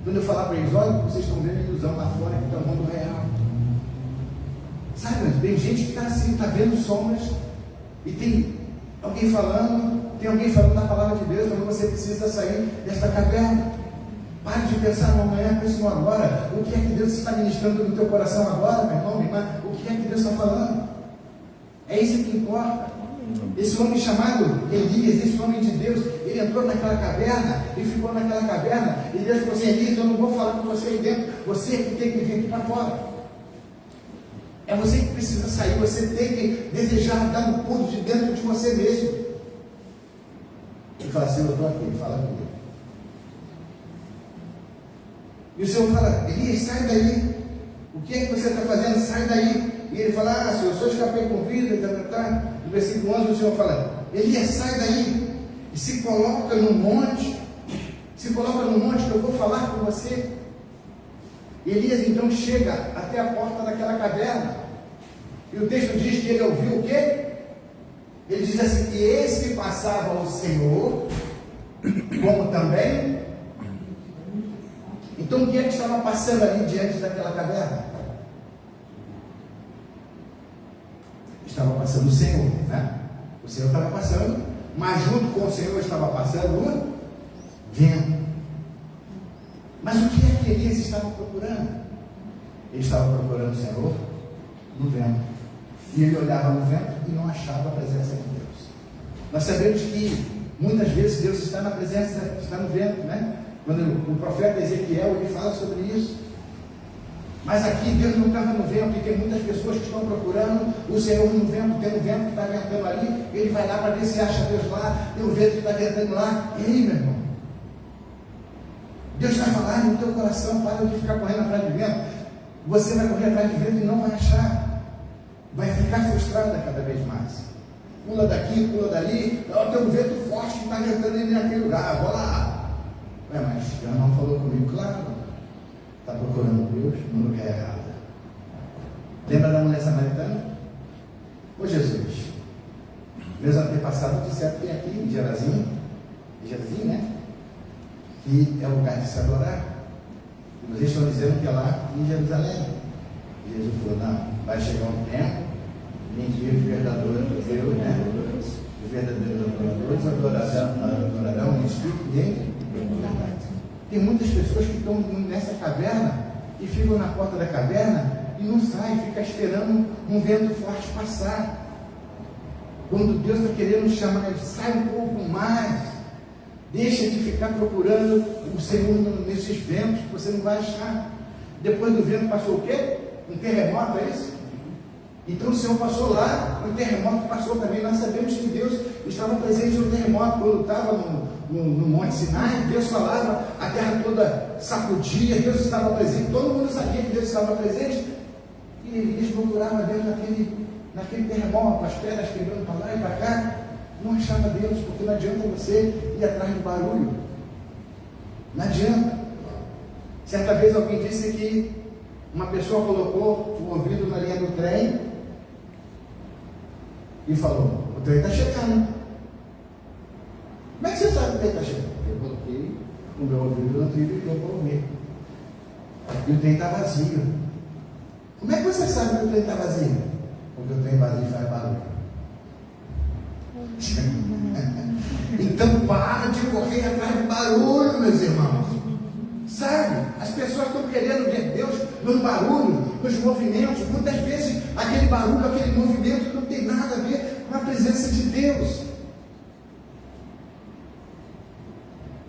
Quando eu falar para eles, olha, vocês estão vendo ilusão lá fora, que está o mundo real. Sabe, mas tem gente que está assim, está vendo sombras. E tem alguém falando da palavra de Deus, mas você precisa sair desta caverna. Pare de pensar no amanhã, pense no agora. O que é que Deus está ministrando no teu coração agora, meu irmão, minha irmã? O que é que Deus está falando? É isso que importa. Esse homem chamado Elias, esse homem de Deus, ele entrou naquela caverna e ficou naquela caverna. E Deus falou assim: Elias, eu não vou falar com você aí dentro, você que tem que vir aqui para fora. É você que precisa sair, você tem que desejar dar um pulo de dentro de você mesmo. Ele fala assim: eu estou aqui, fala comigo. E o Senhor fala: Elias, sai daí. O que é que você está fazendo? Sai daí. E ele fala: ah, Senhor, eu só escapei com vida. No versículo 11 o Senhor fala: Elias, sai daí. E se coloca no monte. Se coloca no monte que eu vou falar com você. E Elias então chega até a porta daquela caverna. E o texto diz que ele ouviu o quê? Ele diz assim: e eis que passava o Senhor, como também. Então o que é que estava passando ali diante daquela caverna? Estava passando o Senhor, né? O Senhor estava passando, mas junto com o Senhor estava passando o vento. Mas o que é que Elias estava procurando? Ele estava procurando o Senhor no vento. E ele olhava no vento e não achava a presença de Deus. Nós sabemos que muitas vezes Deus está na presença, está no vento, né? Quando o profeta Ezequiel, ele fala sobre isso. Mas aqui Deus não estava no vento, e tem muitas pessoas que estão procurando o Senhor no vento. Tem um vento que está ventando ali, ele vai lá para ver se acha Deus lá. Tem um vento que está ventando lá. E aí, meu irmão? Deus vai falar no teu coração: para de ficar correndo atrás de vento. Você vai correr atrás de vento e não vai achar. Vai ficar frustrada cada vez mais. Pula daqui, pula dali. Tem um vento forte que está ventando ali naquele lugar. Vou lá. Ué, mas já não falou comigo? Claro. Está procurando Deus no lugar errado. Lembra da mulher samaritana? Ô Jesus, meus antepassados disseram que aqui em Gerazim, né? Que é o lugar de se adorar. E vocês estão dizendo que é lá em Jerusalém. E Jesus falou: não, vai chegar um tempo em que os verdadeiros Deus, né? Os verdadeiros adoradores adorarão em espírito e em verdade. Tem muitas pessoas que estão nessa caverna e ficam na porta da caverna e não saem, ficam esperando um vento forte passar. Quando Deus está querendo chamar, sai um pouco mais. Deixa de ficar procurando o Senhor nesses ventos que você não vai achar. Depois do vento passou o quê? Um terremoto, é isso? Então o Senhor passou lá, um terremoto passou também. Nós sabemos que Deus estava presente no terremoto. Quando estava no Monte Sinai, Deus falava, a terra toda sacudia, Deus estava presente, todo mundo sabia que Deus estava presente. E Elias procurava Deus naquele terremoto, as pedras quebrando para lá e para cá. Não achava Deus, porque não adianta você ir atrás do barulho. Não adianta. Certa vez alguém disse que uma pessoa colocou o ouvido na linha do trem e falou: o trem está chegando. Como é que você sabe que o trem está chegando? Eu coloquei o meu ouvido no trilho e eu vou ouvir. E o trem está vazio. Como é que você sabe que o trem está vazio? Porque o trem vazio faz barulho. Então para de correr atrás de barulho, meus irmãos. Sabe? As pessoas estão querendo ver Deus nos barulhos, nos movimentos. Muitas vezes aquele barulho, aquele movimento não tem nada a ver com a presença de Deus.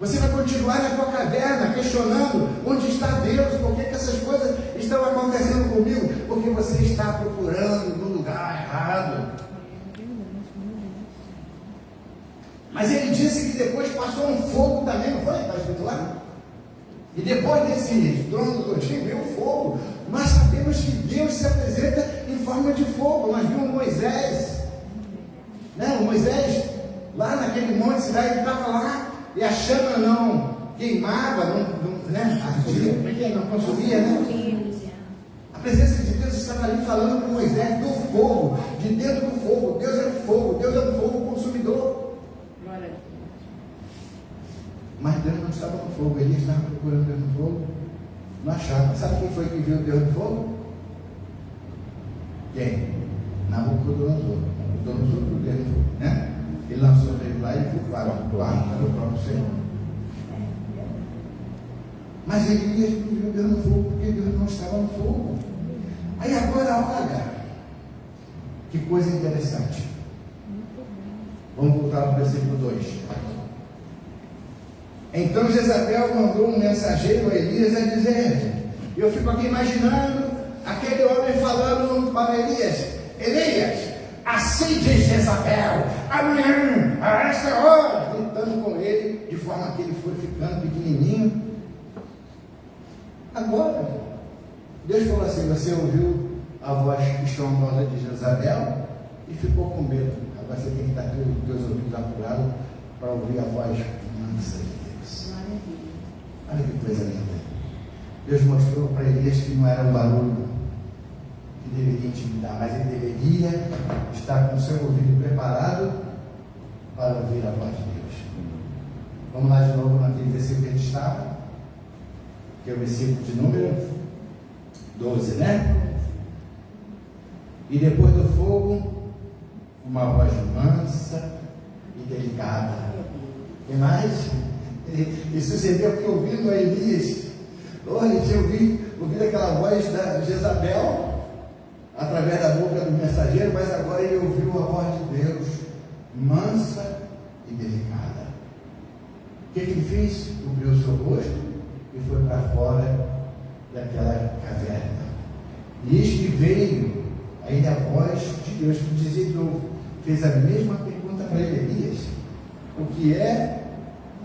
Você vai continuar na tua caverna questionando onde está Deus, por que essas coisas estão acontecendo comigo? Porque você está procurando no lugar errado. Mas ele disse que depois passou um fogo também, não foi? Está escrito lá? E depois desse trono todinho veio o fogo. Nós sabemos que Deus se apresenta em forma de fogo. Nós vimos Moisés, né? O Moisés, lá naquele monte Sinai, ele estava lá e a chama não queimava, né? Ardia, não consumia, né? A presença de Deus estava ali falando com Moisés do fogo, de dentro do fogo. Deus é o fogo, Deus é o fogo consumidor. Mas Deus não estava no fogo, Elias estava procurando Deus no fogo, não achava. Sabe quem foi que viu Deus no fogo? Quem? Nabucodonosor. Nabucodonosor viu Deus no fogo, né? Ele lançou ele lá e foi para o próprio Senhor. Mas Elias não viu Deus no fogo, porque Deus não estava no fogo. Aí agora, olha, que coisa interessante. Vamos voltar ao versículo 2. Então Jezabel mandou um mensageiro a Elias a dizer, eu fico aqui imaginando aquele homem falando para Elias, Elias, assim diz Jezabel, amanhã, a esta hora, gritando com ele, de forma que ele foi ficando pequenininho. Agora, Deus falou assim, você ouviu a voz estrondosa de Jezabel e ficou com medo. Agora você tem que estar com os teus ouvidos apurados para ouvir a voz mansa de Deus. Olha que coisa linda. Deus mostrou para Elias que não era o barulho que deveria intimidar, mas ele deveria estar com o seu ouvido preparado para ouvir a voz de Deus. Vamos lá de novo naquele versículo que a gente estava, que é o versículo de número 12, né? E depois do fogo, uma voz mansa e delicada. O que mais? E sucedeu que ouvindo a Elias, ele tinha ouvido aquela voz da Jezabel através da boca do mensageiro, mas agora ele ouviu a voz de Deus, mansa e delicada. O que ele fez? Cobriu o seu rosto e foi para fora daquela caverna. E eis que veio ainda a voz de Deus, que dizia de novo, fez a mesma pergunta para ele, Elias, o que é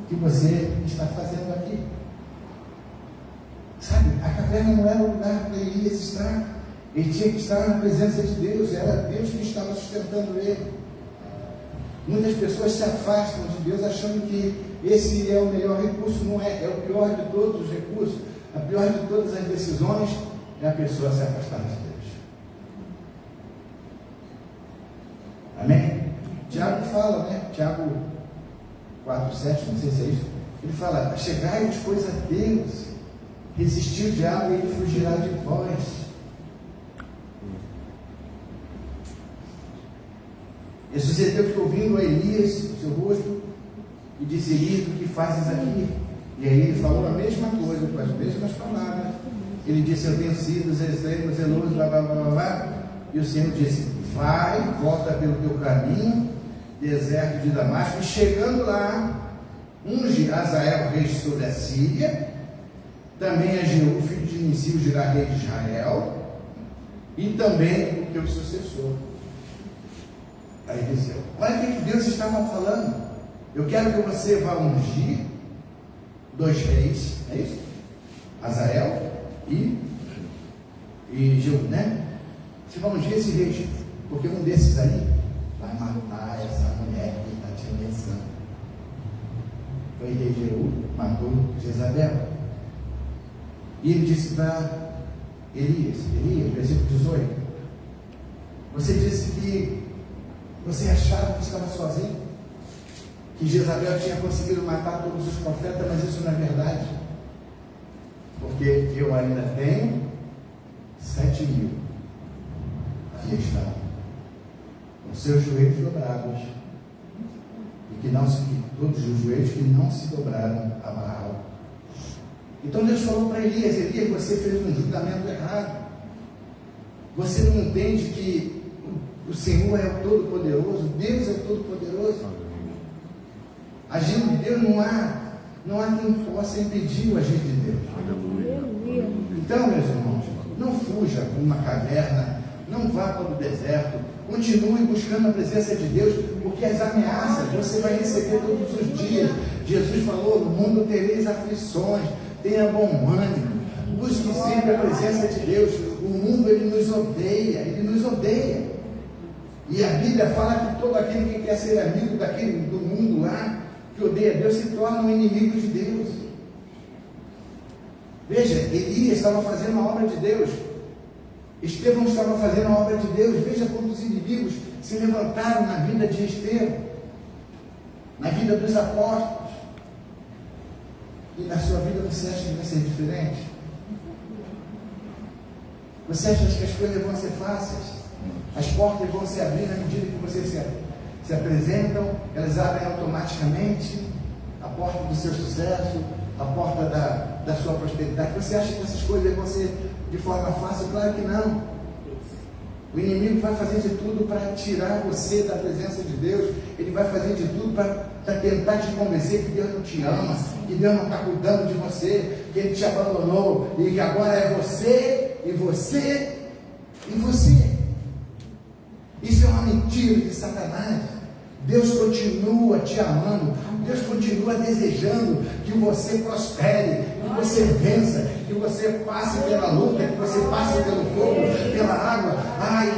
que você está fazendo aqui? Sabe, a caverna não era o lugar para Elias estar. Ele tinha que estar na presença de Deus, era Deus que estava sustentando ele. Muitas pessoas se afastam de Deus achando que esse é o melhor recurso. Não é, é o pior de todos os recursos, a pior de todas as decisões é a pessoa se afastar de Deus. Amém? Tiago fala, né? Tiago 4:7, não sei se é isso. Ele fala, chegai-vos, pois, a Deus, resistir o diabo e ele fugirá de vós. E sucedeu que ouvindo a Elias, o seu rosto, e disse, Elias, o que fazes aqui? E aí ele falou a mesma coisa, com as mesmas palavras. Ele disse, eu tenho sido zeloso, blá, blá, blá, blá. E o Senhor disse, vai, volta pelo teu caminho, deserto de Damasco, e chegando lá, unge Azael rei sobre a Síria, também a Jeú, filho de Nimsi, dirá rei de Israel, e também o teu sucessor, a Eliseu. Olha o que Deus estava falando. Eu quero que você vá ungir 2 reis, é isso? Azael e Jeú, né? Você vai ungir esse rei, porque um desses aí vai matar essa mulher que está te ameaçando. Foi rei Jeú, matou Jezabel. E ele disse para Elias, versículo 18: você disse que você achava que estava sozinho, que Jezabel tinha conseguido matar todos os profetas, mas isso não é verdade, porque eu ainda tenho 7.000 que estão com seus joelhos dobrados, e que todos os joelhos que não se dobraram a Baal. Então Deus falou para Elias: Elias, você fez um julgamento errado. Você não entende que o Senhor é o Todo-Poderoso, Deus é o Todo-Poderoso. Agindo de Deus não há quem possa impedir o agir de Deus. Então, meus irmãos, não fuja para uma caverna, não vá para o deserto, continue buscando a presença de Deus, porque as ameaças você vai receber todos os dias. Jesus falou: no mundo tereis aflições, tenha bom ânimo, busque sempre a presença de Deus. O mundo, ele nos odeia, e a Bíblia fala que todo aquele que quer ser amigo do mundo lá, que odeia Deus, se torna um inimigo de Deus. Veja, Elias estava fazendo a obra de Deus, Estevão estava fazendo a obra de Deus. Veja como os inimigos se levantaram na vida de Estevão, na vida dos apóstolos. E na sua vida você acha que vai ser diferente? Você acha que as coisas vão ser fáceis? As portas vão se abrir na medida que você se apresentam, elas abrem automaticamente a porta do seu sucesso, a porta da sua prosperidade. Você acha que essas coisas vão ser de forma fácil? Claro que não. O inimigo vai fazer de tudo para tirar você da presença de Deus. Ele vai fazer de tudo para tentar te convencer que Deus não te ama, que Deus não está cuidando de você, que Ele te abandonou e que agora é você, e você, e você. Isso é uma mentira de Satanás. Deus continua te amando, Deus continua desejando que você prospere, que você vença, que você passe pela luta, que você passe pelo fogo, pela água.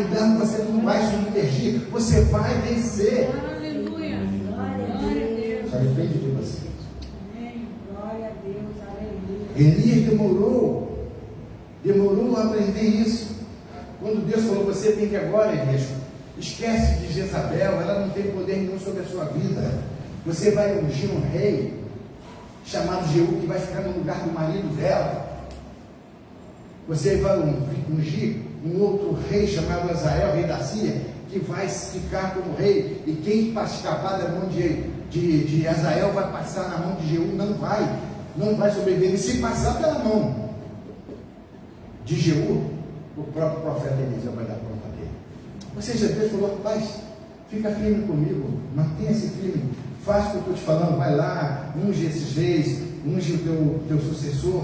Então você não vai submergir, você vai vencer. Aleluia. Glória a Deus. Só depende de você. Amém. Glória a Deus. Aleluia. Elias demorou a aprender isso. Quando Deus falou: você tem que agora, Elias, esquece de Jezabel, ela não tem poder nenhum sobre a sua vida. Você vai ungir um rei chamado Jeú, que vai ficar no lugar do marido dela. Você vai ungir um outro rei chamado Azael, rei da Síria, que vai ficar como rei. E quem escapar da mão de Azael vai passar na mão de Jeú, não vai sobreviver. E se passar pela mão de Jeú, o próprio profeta Eliseu vai dar conta dele. Ou seja, Deus falou: rapaz, fica firme comigo, mantenha-se firme, faça o que eu estou te falando, vai lá, unge esses reis, unge o teu sucessor,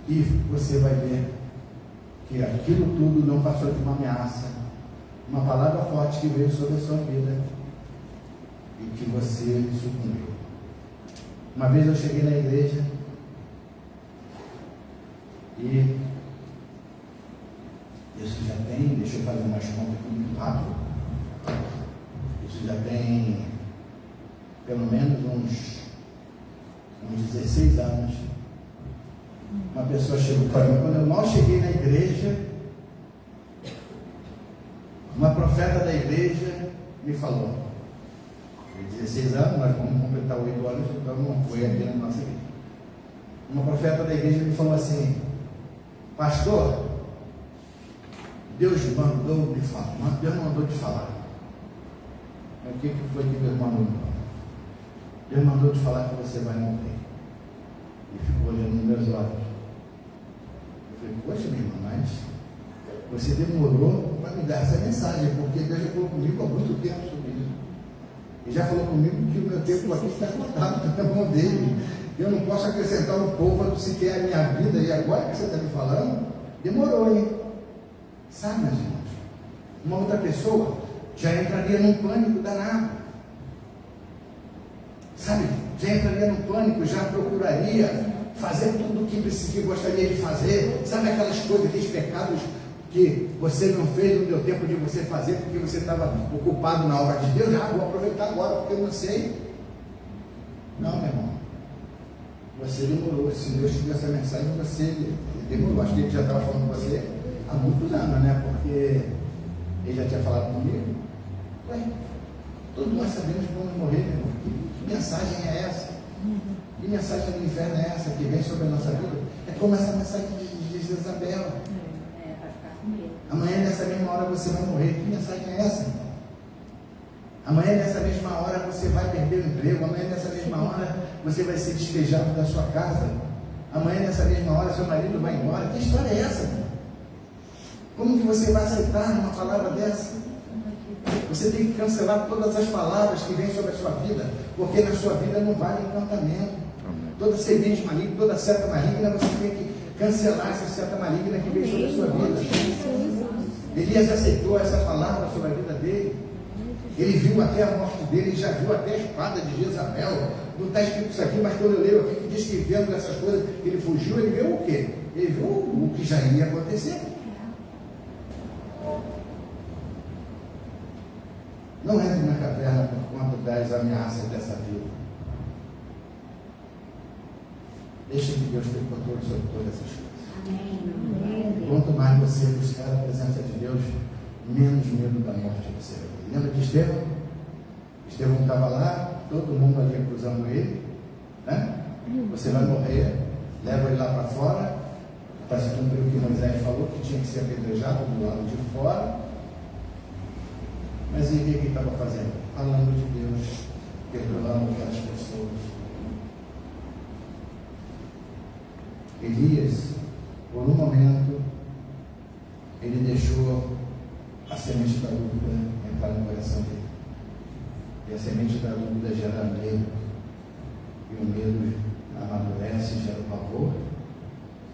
e você vai ver que aquilo tudo não passou de uma ameaça, uma palavra forte que veio sobre a sua vida, e que você sucumbiu. Uma vez eu cheguei na igreja, e isso já tem, deixa eu fazer umas contas aqui muito rápido, isso já tem pelo menos uns 16 anos. Uma pessoa chegou para mim, quando eu mal cheguei na igreja, uma profeta da igreja me falou: 16 anos, nós vamos completar 8 anos, então não foi aqui na nossa igreja. Uma profeta da igreja me falou assim: pastor, Deus mandou me falar, Deus mandou te falar. O que foi que Deus mandou me falar? Deus mandou te falar que você vai morrer. E ficou olhando nos meus olhos. Eu falei: poxa, minha irmã, mas você demorou para me dar essa mensagem, porque Deus já falou comigo há muito tempo sobre isso. Ele já falou comigo que o meu tempo aqui está contado na mão dele. Eu não posso acrescentar um povo se quer a minha vida. E agora que você está me falando, demorou, hein? Sabe, meus irmãos? Uma outra pessoa já entraria num pânico danado. Sabe? Já entraria num pânico, já procuraria fazer tudo o que gostaria de fazer. Sabe aquelas coisas, aqueles pecados que você não fez, não deu tempo de você fazer porque você estava ocupado na obra de Deus? Vou aproveitar agora porque eu não sei. Não, meu irmão. Você demorou. Se Deus te deu essa mensagem, você demorou. Acho que ele já estava falando com você há muitos anos, né? Porque ele já tinha falado comigo. Ué, todos nós sabemos que vamos morrer, meu irmão. Que mensagem é essa? Que mensagem do inferno é essa que vem sobre a nossa vida? É como essa mensagem de Jezabel. Vai ficar com medo. Amanhã nessa mesma hora você vai morrer. Que mensagem é essa? Amanhã nessa mesma hora você vai perder o emprego. Amanhã nessa mesma hora você vai ser despejado da sua casa. Amanhã nessa mesma hora seu marido vai embora. Que história é essa? Como que você vai aceitar uma palavra dessa? Você tem que cancelar todas as palavras que vêm sobre a sua vida, porque na sua vida não vale encantamento. Toda semente maligna, toda seta maligna, você tem que cancelar essa seta maligna que vem sobre a sua vida. Elias aceitou essa palavra sobre a vida dele. Ele viu até a morte dele, já viu até a espada de Jezabel. Não está escrito isso aqui, mas quando eu leio aqui, que diz que vendo essas coisas, ele fugiu, ele viu o quê? Ele viu o que já ia acontecer. Não entre na caverna por conta das ameaças dessa vida. Deixa que Deus tenha controle sobre todas essas coisas. Quanto mais você buscar a presença de Deus, menos medo da morte você vai ter. Lembra de Estevão? Estevão estava lá, todo mundo ali acusando ele, né? Você vai morrer, leva ele lá para fora, para se cumprir o que Moisés falou, que tinha que ser apedrejado do lado de fora. Mas e o que ele estava fazendo? Falando de Deus, perdoando aquelas pessoas. Elias, por um momento, ele deixou a semente da dúvida entrar no coração dele. E a semente da dúvida gera medo. E o medo amadurece e gera o pavor.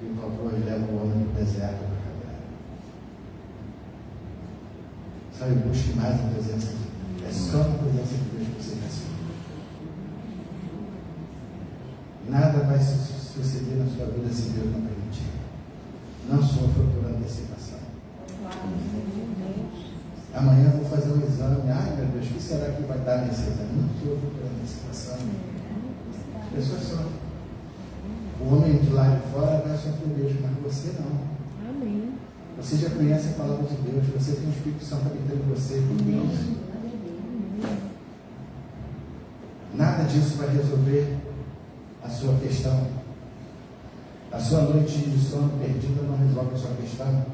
E o pavor leva o homem no deserto da caverna. Sabe, busque mais a presença de Deus. É só na presença de Deus que você vai ser. Nada vai suceder na sua vida se Deus não permitir. Não sofra por antecipação. Amanhã eu vou fazer um exame. Ai meu Deus, o que será que vai dar nesse exame? Não sofra por antecipação. As pessoas sofrem. O homem de lá de fora vai sofrer mesmo, mas você não. Amém. Você já conhece a palavra de Deus, você tem o Espírito Santo habitando em você. Nada disso vai resolver a sua questão. A sua noite de sono perdida não resolve a sua questão,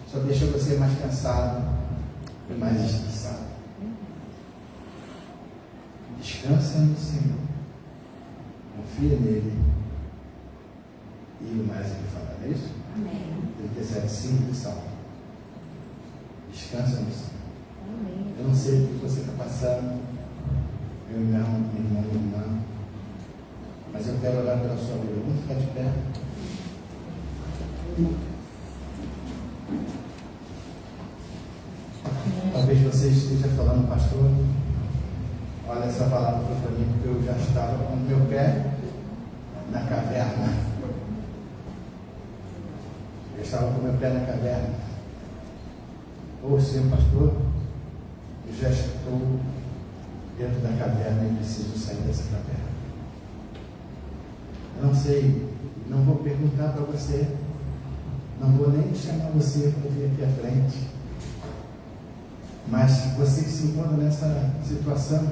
só deixa você mais cansado e mais estressado. Descansa no Senhor, confia nele e o mais ele fala, não é isso? Amém. 37,5 de Salmo. Descansa no Senhor. Amém. Eu não sei o que você está passando, meu irmão, minha irmã, mas eu quero orar pela sua vida. Vamos ficar de pé. Talvez você esteja falando, pastor, olha, essa palavra foi para mim porque eu já estava com o meu pé na caverna. Eu estava com o meu pé na caverna. Ô Senhor pastor, eu já estou dentro da caverna e preciso sair dessa caverna. Eu não sei, não vou perguntar para você, não vou nem chamar você para vir aqui à frente, mas você que se encontra nessa situação,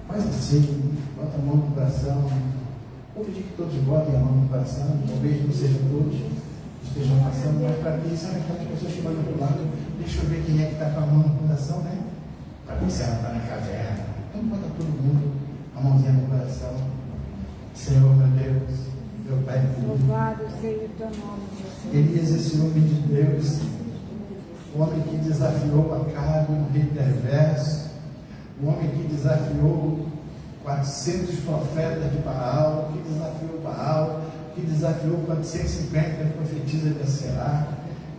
faz assim, bota a mão no coração. Vou pedir que todos botem a mão no coração, talvez não sejam todos que estejam passando, mas para mim, sabe aquelas pessoas que olham para o lado, deixa eu ver quem é que está com a mão no coração, né? Para ver se ela está na caverna. Então bota todo mundo a mãozinha no coração. Senhor, meu Deus, meu Pai querido. Louvado seja o teu nome, Jesus. Elias, esse homem de Deus, o homem que desafiou Acabe, um rei perverso, um homem que desafiou 400 profetas de Baal, que desafiou Baal, que desafiou 450 que profetiza de Aserá.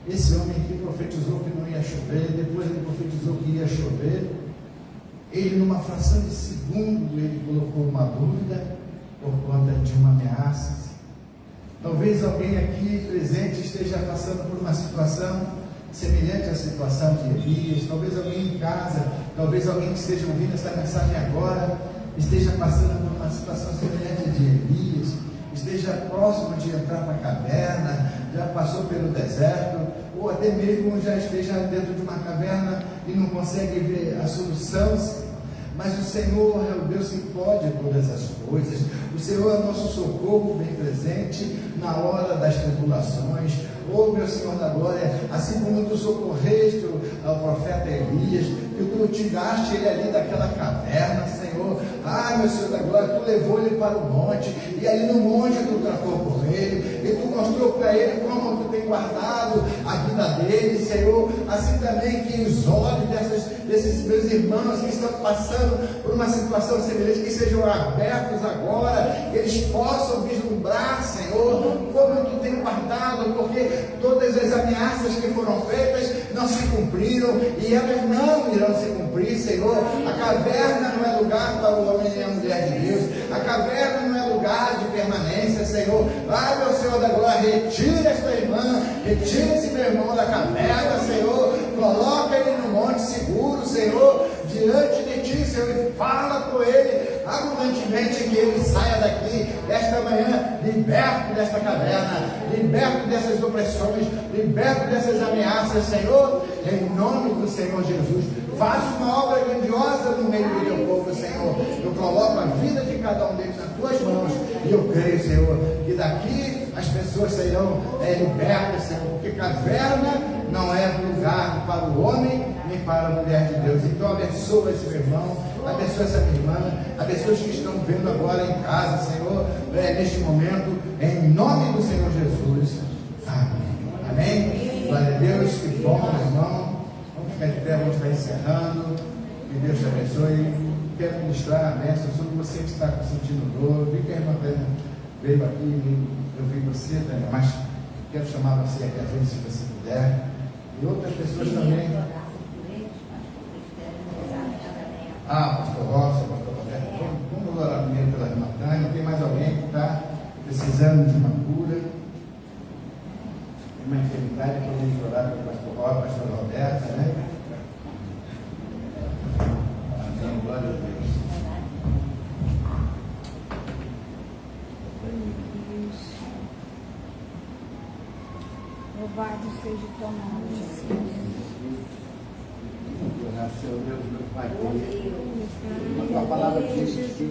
Esse homem que profetizou que não ia chover, depois ele profetizou que ia chover. Ele, numa fração de segundo, ele colocou uma dúvida por conta de uma ameaça. Talvez alguém aqui presente esteja passando por uma situação semelhante à situação de Elias. Talvez alguém em casa, talvez alguém que esteja ouvindo essa mensagem agora, esteja passando por uma situação semelhante à de Elias, esteja próximo de entrar para a caverna, já passou pelo deserto, ou até mesmo já esteja dentro de uma caverna e não consegue ver a solução. Mas o Senhor é o Deus que pode todas as coisas. O Senhor é o nosso socorro bem presente na hora das tribulações. Oh, meu Senhor da glória, assim como tu socorreste ao profeta Elias, que tu tiraste ele ali daquela caverna, Senhor. Ah, meu Senhor da glória, tu levou ele para o monte, e ali no monte tu tratou com ele, e tu mostrou para ele como tu tem guardado a vida dele, Senhor. Assim também que os olhos desses meus irmãos que estão passando por uma situação semelhante, que sejam abertos agora, que eles possam vislumbrar, Senhor, como tu tem guardado, porque todas as ameaças que foram feitas não se cumpriram, e elas não irão se cumprir, Senhor. A caverna não é lugar para o homem e a mulher de Deus, a caverna não é lugar de permanência, Senhor. Ai, meu Senhor da glória, retira esta irmã, retira esse meu irmão da caverna, Senhor, coloca ele no monte seguro, Senhor, diante de ti, Senhor, e fala com ele abundantemente, que ele saia daqui esta manhã liberto desta caverna, liberto dessas opressões, liberto dessas ameaças, Senhor, em nome do Senhor Jesus. Faça uma obra grandiosa no meio do teu povo, Senhor. Eu coloco a vida de cada um deles nas tuas mãos, e eu creio, Senhor, que daqui as pessoas serão libertas, Senhor, porque caverna não é lugar para o homem nem para a mulher de Deus. Então abençoa esse meu irmão, abençoa essa minha irmã, abençoa os que estão vendo agora em casa, Senhor, neste momento, em nome do Senhor Jesus. Amém. Amém. Glória a Deus, que bom, meu irmão. Vamos ficar de pé, vamos estar encerrando. Que Deus te abençoe. Quero ministrar a bênção sobre você que está sentindo dor. Eu vi que a irmã veio aqui, eu vi você, né? Mas quero chamar você aqui à frente, se você puder. E outras pessoas também. Pastor Rocha, pastor Roberto, vamos orar primeiro pela irmã Tânia. Tem mais alguém que está precisando de uma cura, uma enfermidade? Podemos orar pelo pastor Rocha, pastor Roberto, né? Amém, glória a Deus. Louvado seja o teu nome, Senhor. Senhor Deus, meu Pai, a tua palavra diz que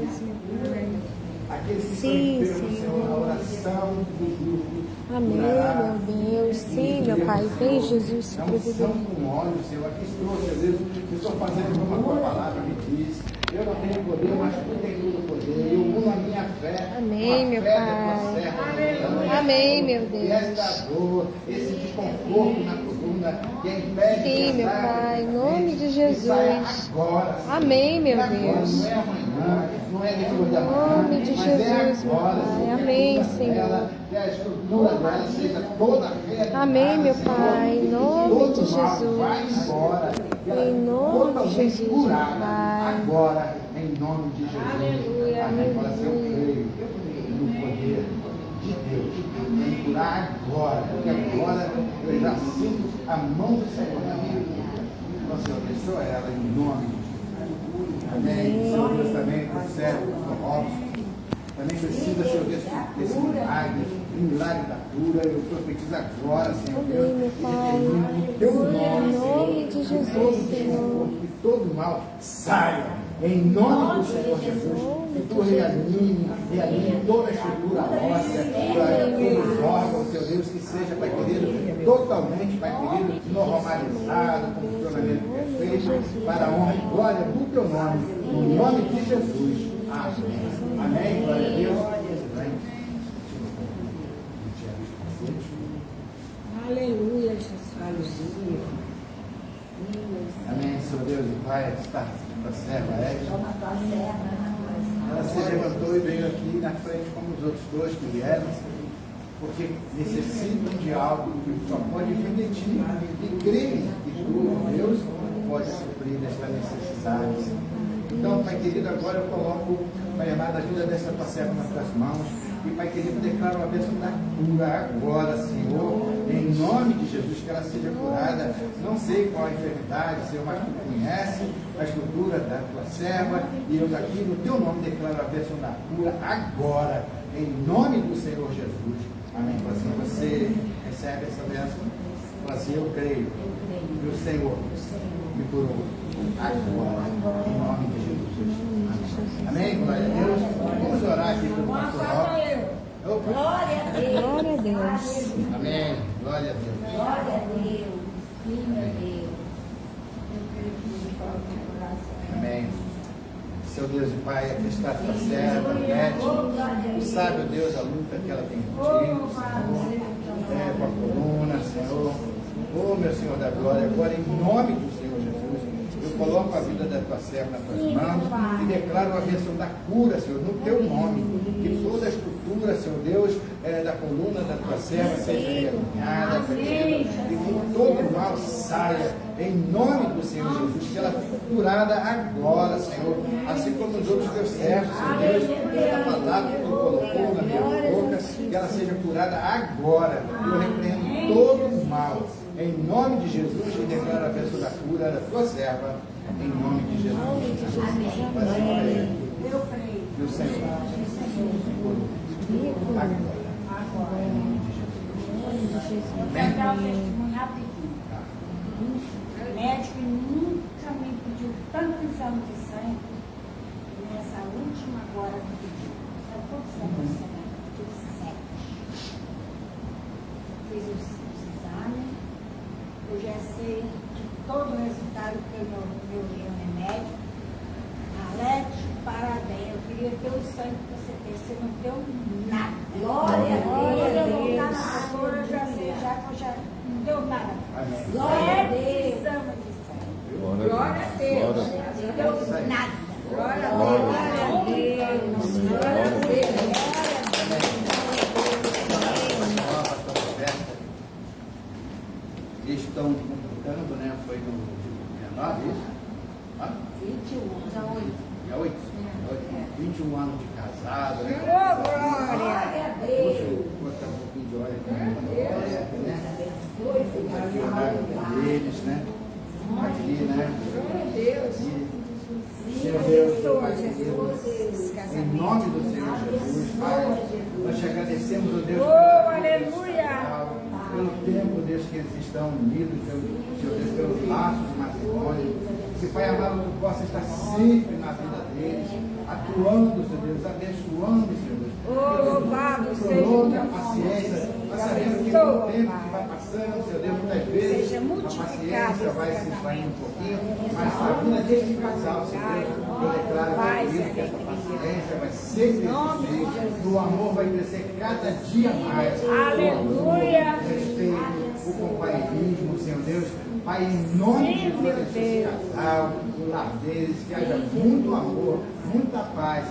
aqueles que estão enfermos, Senhor, a oração do grupo. Amém, meu Deus. Sim, meu Pai, vem Jesus se providenciar. Com óleo, Senhor, aqui estou, Senhor Deus, eu estou fazendo como a tua palavra me diz. Eu não tenho poder, mas tu tens todo o poder. Eu uno a minha fé. Amém, meu Pai. Amém, meu Deus. E esta dor, esse desconforto na coluna que impede. Sim, meu Pai, em nome de Jesus. Agora, amém, meu Deus. Não é amanhã, não é depois da manhã. Em nome de Jesus, meu Pai. Amém, Senhor. Que a estrutura dela seja toda reta. Amém, meu Pai, em nome de Jesus. Em nome de Jesus, meu Pai. Agora, em nome de Jesus. Aleluia, Agora, se eu creio no poder de Deus, em curar agora, porque agora eu já sinto a mão do Senhor na minha vida. Então, Senhor, abençoa ela em nome de Jesus. Amém. Senhor Deus, também para o servo do Robson. Também precisa, Senhor Deus, desse milagre, o milagre da cura. Eu profetizo agora, Senhor Deus. Amém, meu Pai. Em teu nome, Em nome de Jesus, Senhor. Que todo mal saia. Em nome do Senhor Jesus, que tu realinhe toda a estrutura óssea, todos os órgãos, Senhor Deus, que seja, Pai querido, totalmente, Pai querido, normalizado, com funcionamento perfeito, para a honra e glória do teu nome, em nome de Jesus. Amém. Amém. Glória a Deus. Aleluia, Jesus. Amém, Senhor Deus e Pai, está tua serva Edna. Ela se levantou e veio aqui na frente como os outros dois que vieram, porque necessitam de algo que só pode vir de ti e creem que tu, Deus, pode suprir esta necessidade. Então, Pai querido, agora eu coloco, Pai amado, a vida dessa tua serva nas tuas mãos. E, Pai querido, declaro a bênção da cura agora, Senhor, em nome de Jesus, que ela seja curada. Não sei qual a enfermidade, Senhor, mas tu conhece a estrutura da tua serva. E eu daqui, no teu nome, declaro a bênção da cura agora, em nome do Senhor Jesus. Amém. Então, assim, você recebe essa bênção. Então, assim, eu creio que o Senhor me curou agora, em nome de Jesus. Amém. Glória a Deus. Vamos orar aqui pelo pastor. Glória a Deus. Glória a Deus. Amém. Glória a Deus. Glória a Deus. Meu Deus. Amém. Seu Deus e Pai, aqui está a tua serva, Beth. Tu sabe, ó Deus, a luta que ela tem contigo, Senhor. Com a coluna, Senhor. Oh, meu Senhor da glória, agora em nome do Senhor Jesus, eu coloco a vida da tua serva nas tuas mãos e declaro a bênção da cura, Senhor, no teu nome. Que toda a estrutura, Senhor Deus, da coluna da tua serva seja realinhada, e que todo mal saia em nome do Senhor Jesus, que ela fique curada agora, Senhor, assim como os outros teus servos, Senhor Deus, a palavra que tu colocou na minha boca, que ela seja curada agora. Eu repreendo todo o mal. Em nome de Jesus, e declaro a bênção da cura da tua serva, em nome de Jesus. Amém. Eu creio. E o Senhor curou agora, em nome de Jesus. Eu quero dar um testemunho rapidinho. O médico nunca me pediu tanto exame de sangue e nessa última agora me pediu. Sabe quantos exames de sangue? Pediu 7. Fiz os exames. Eu já sei de todo o resultado que meu remédio. Alete, parabéns. Eu queria ter o sangue que você tem. Você não deu nada. Glória a Deus. Agora eu já sei, já não deu nada. Glória a Deus. Exame de sangue. Glória a Deus. Não deu nada. Glória a Deus. Glória a Deus. Eles estão computando, né? Foi no dia 19, isso? 21, já 8. Dia 8? 21 anos de casado. Né? Glória a Deus. Deixa eu botar um pouquinho de óleo aqui, né? Deles, né? Aqui, né? Senhor Deus, em nome do Senhor Jesus, Pai, nós te agradecemos, ó Deus, pelo tempo, Deus, que eles estão unidos, Senhor Deus, pelos laços de matrimônio. Que, Pai amado, tu possa estar sempre na vida deles, atuando, Senhor Deus, abençoando, Senhor Deus. Louvado seja Prolongue a paciência. Nós sabemos que com o tempo que vai passando, Senhor Deus, muitas vezes a paciência vai se esvaindo um pouquinho, mas a vida deste casal, Senhor Deus, eu declaro que essa paciência vai ser crescer, o amor vai crescer cada dia mais. Aleluia. O respeito, o companheirismo, Senhor Deus. Pai, em nome de Jesus, esse casal, o lar deles, que haja muito amor, muita paz,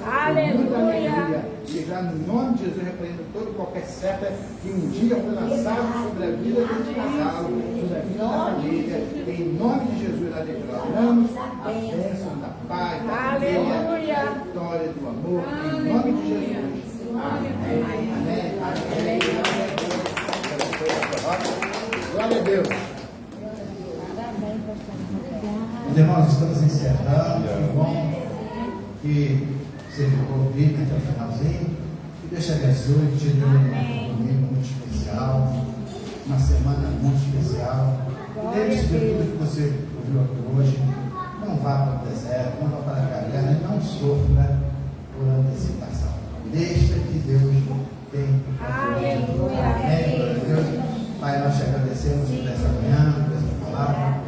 muita alegria. E já no nome de Jesus, repreendo todo e qualquer seta que um dia foi lançado sobre a vida desse casal, sobre a vida da família. Em nome de Jesus, nós declaramos a bênção da paz, da alegria, da vitória, do amor. Em nome de Jesus. Amém. Amém. Amém. Glória a Deus. Meus irmãos, estamos encerrando. Que bom que você ficou vivo até o finalzinho. Que Deus te abençoe, te dê um domingo muito especial, uma semana muito especial. Lembre-se de tudo que você ouviu aqui hoje. Não vá para o deserto, não vá para a caverna e não sofra por antecipação. Deixa que Deus tem para você. Amém. Deus. Pai, nós te agradecemos por essa manhã, por essa palavra.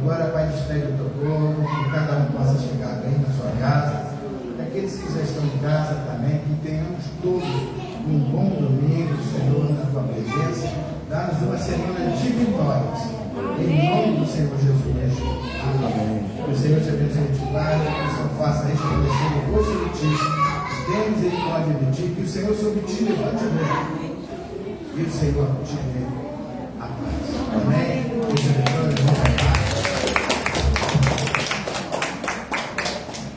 Agora, Pai, despede o teu povo, que cada um possa chegar bem na sua casa. Aqueles que já estão em casa também, que tenhamos todos um bom domingo, Senhor, na tua presença. Dá-nos uma semana de vitórias. Em nome do Senhor Jesus. Amém. Que o Senhor te abençoe, te guarde. estabeleceu louvor sobre ti, tem misericórdia de ti, que o Senhor sobre ti levante o reino, e o Senhor te dê a paz. Amém?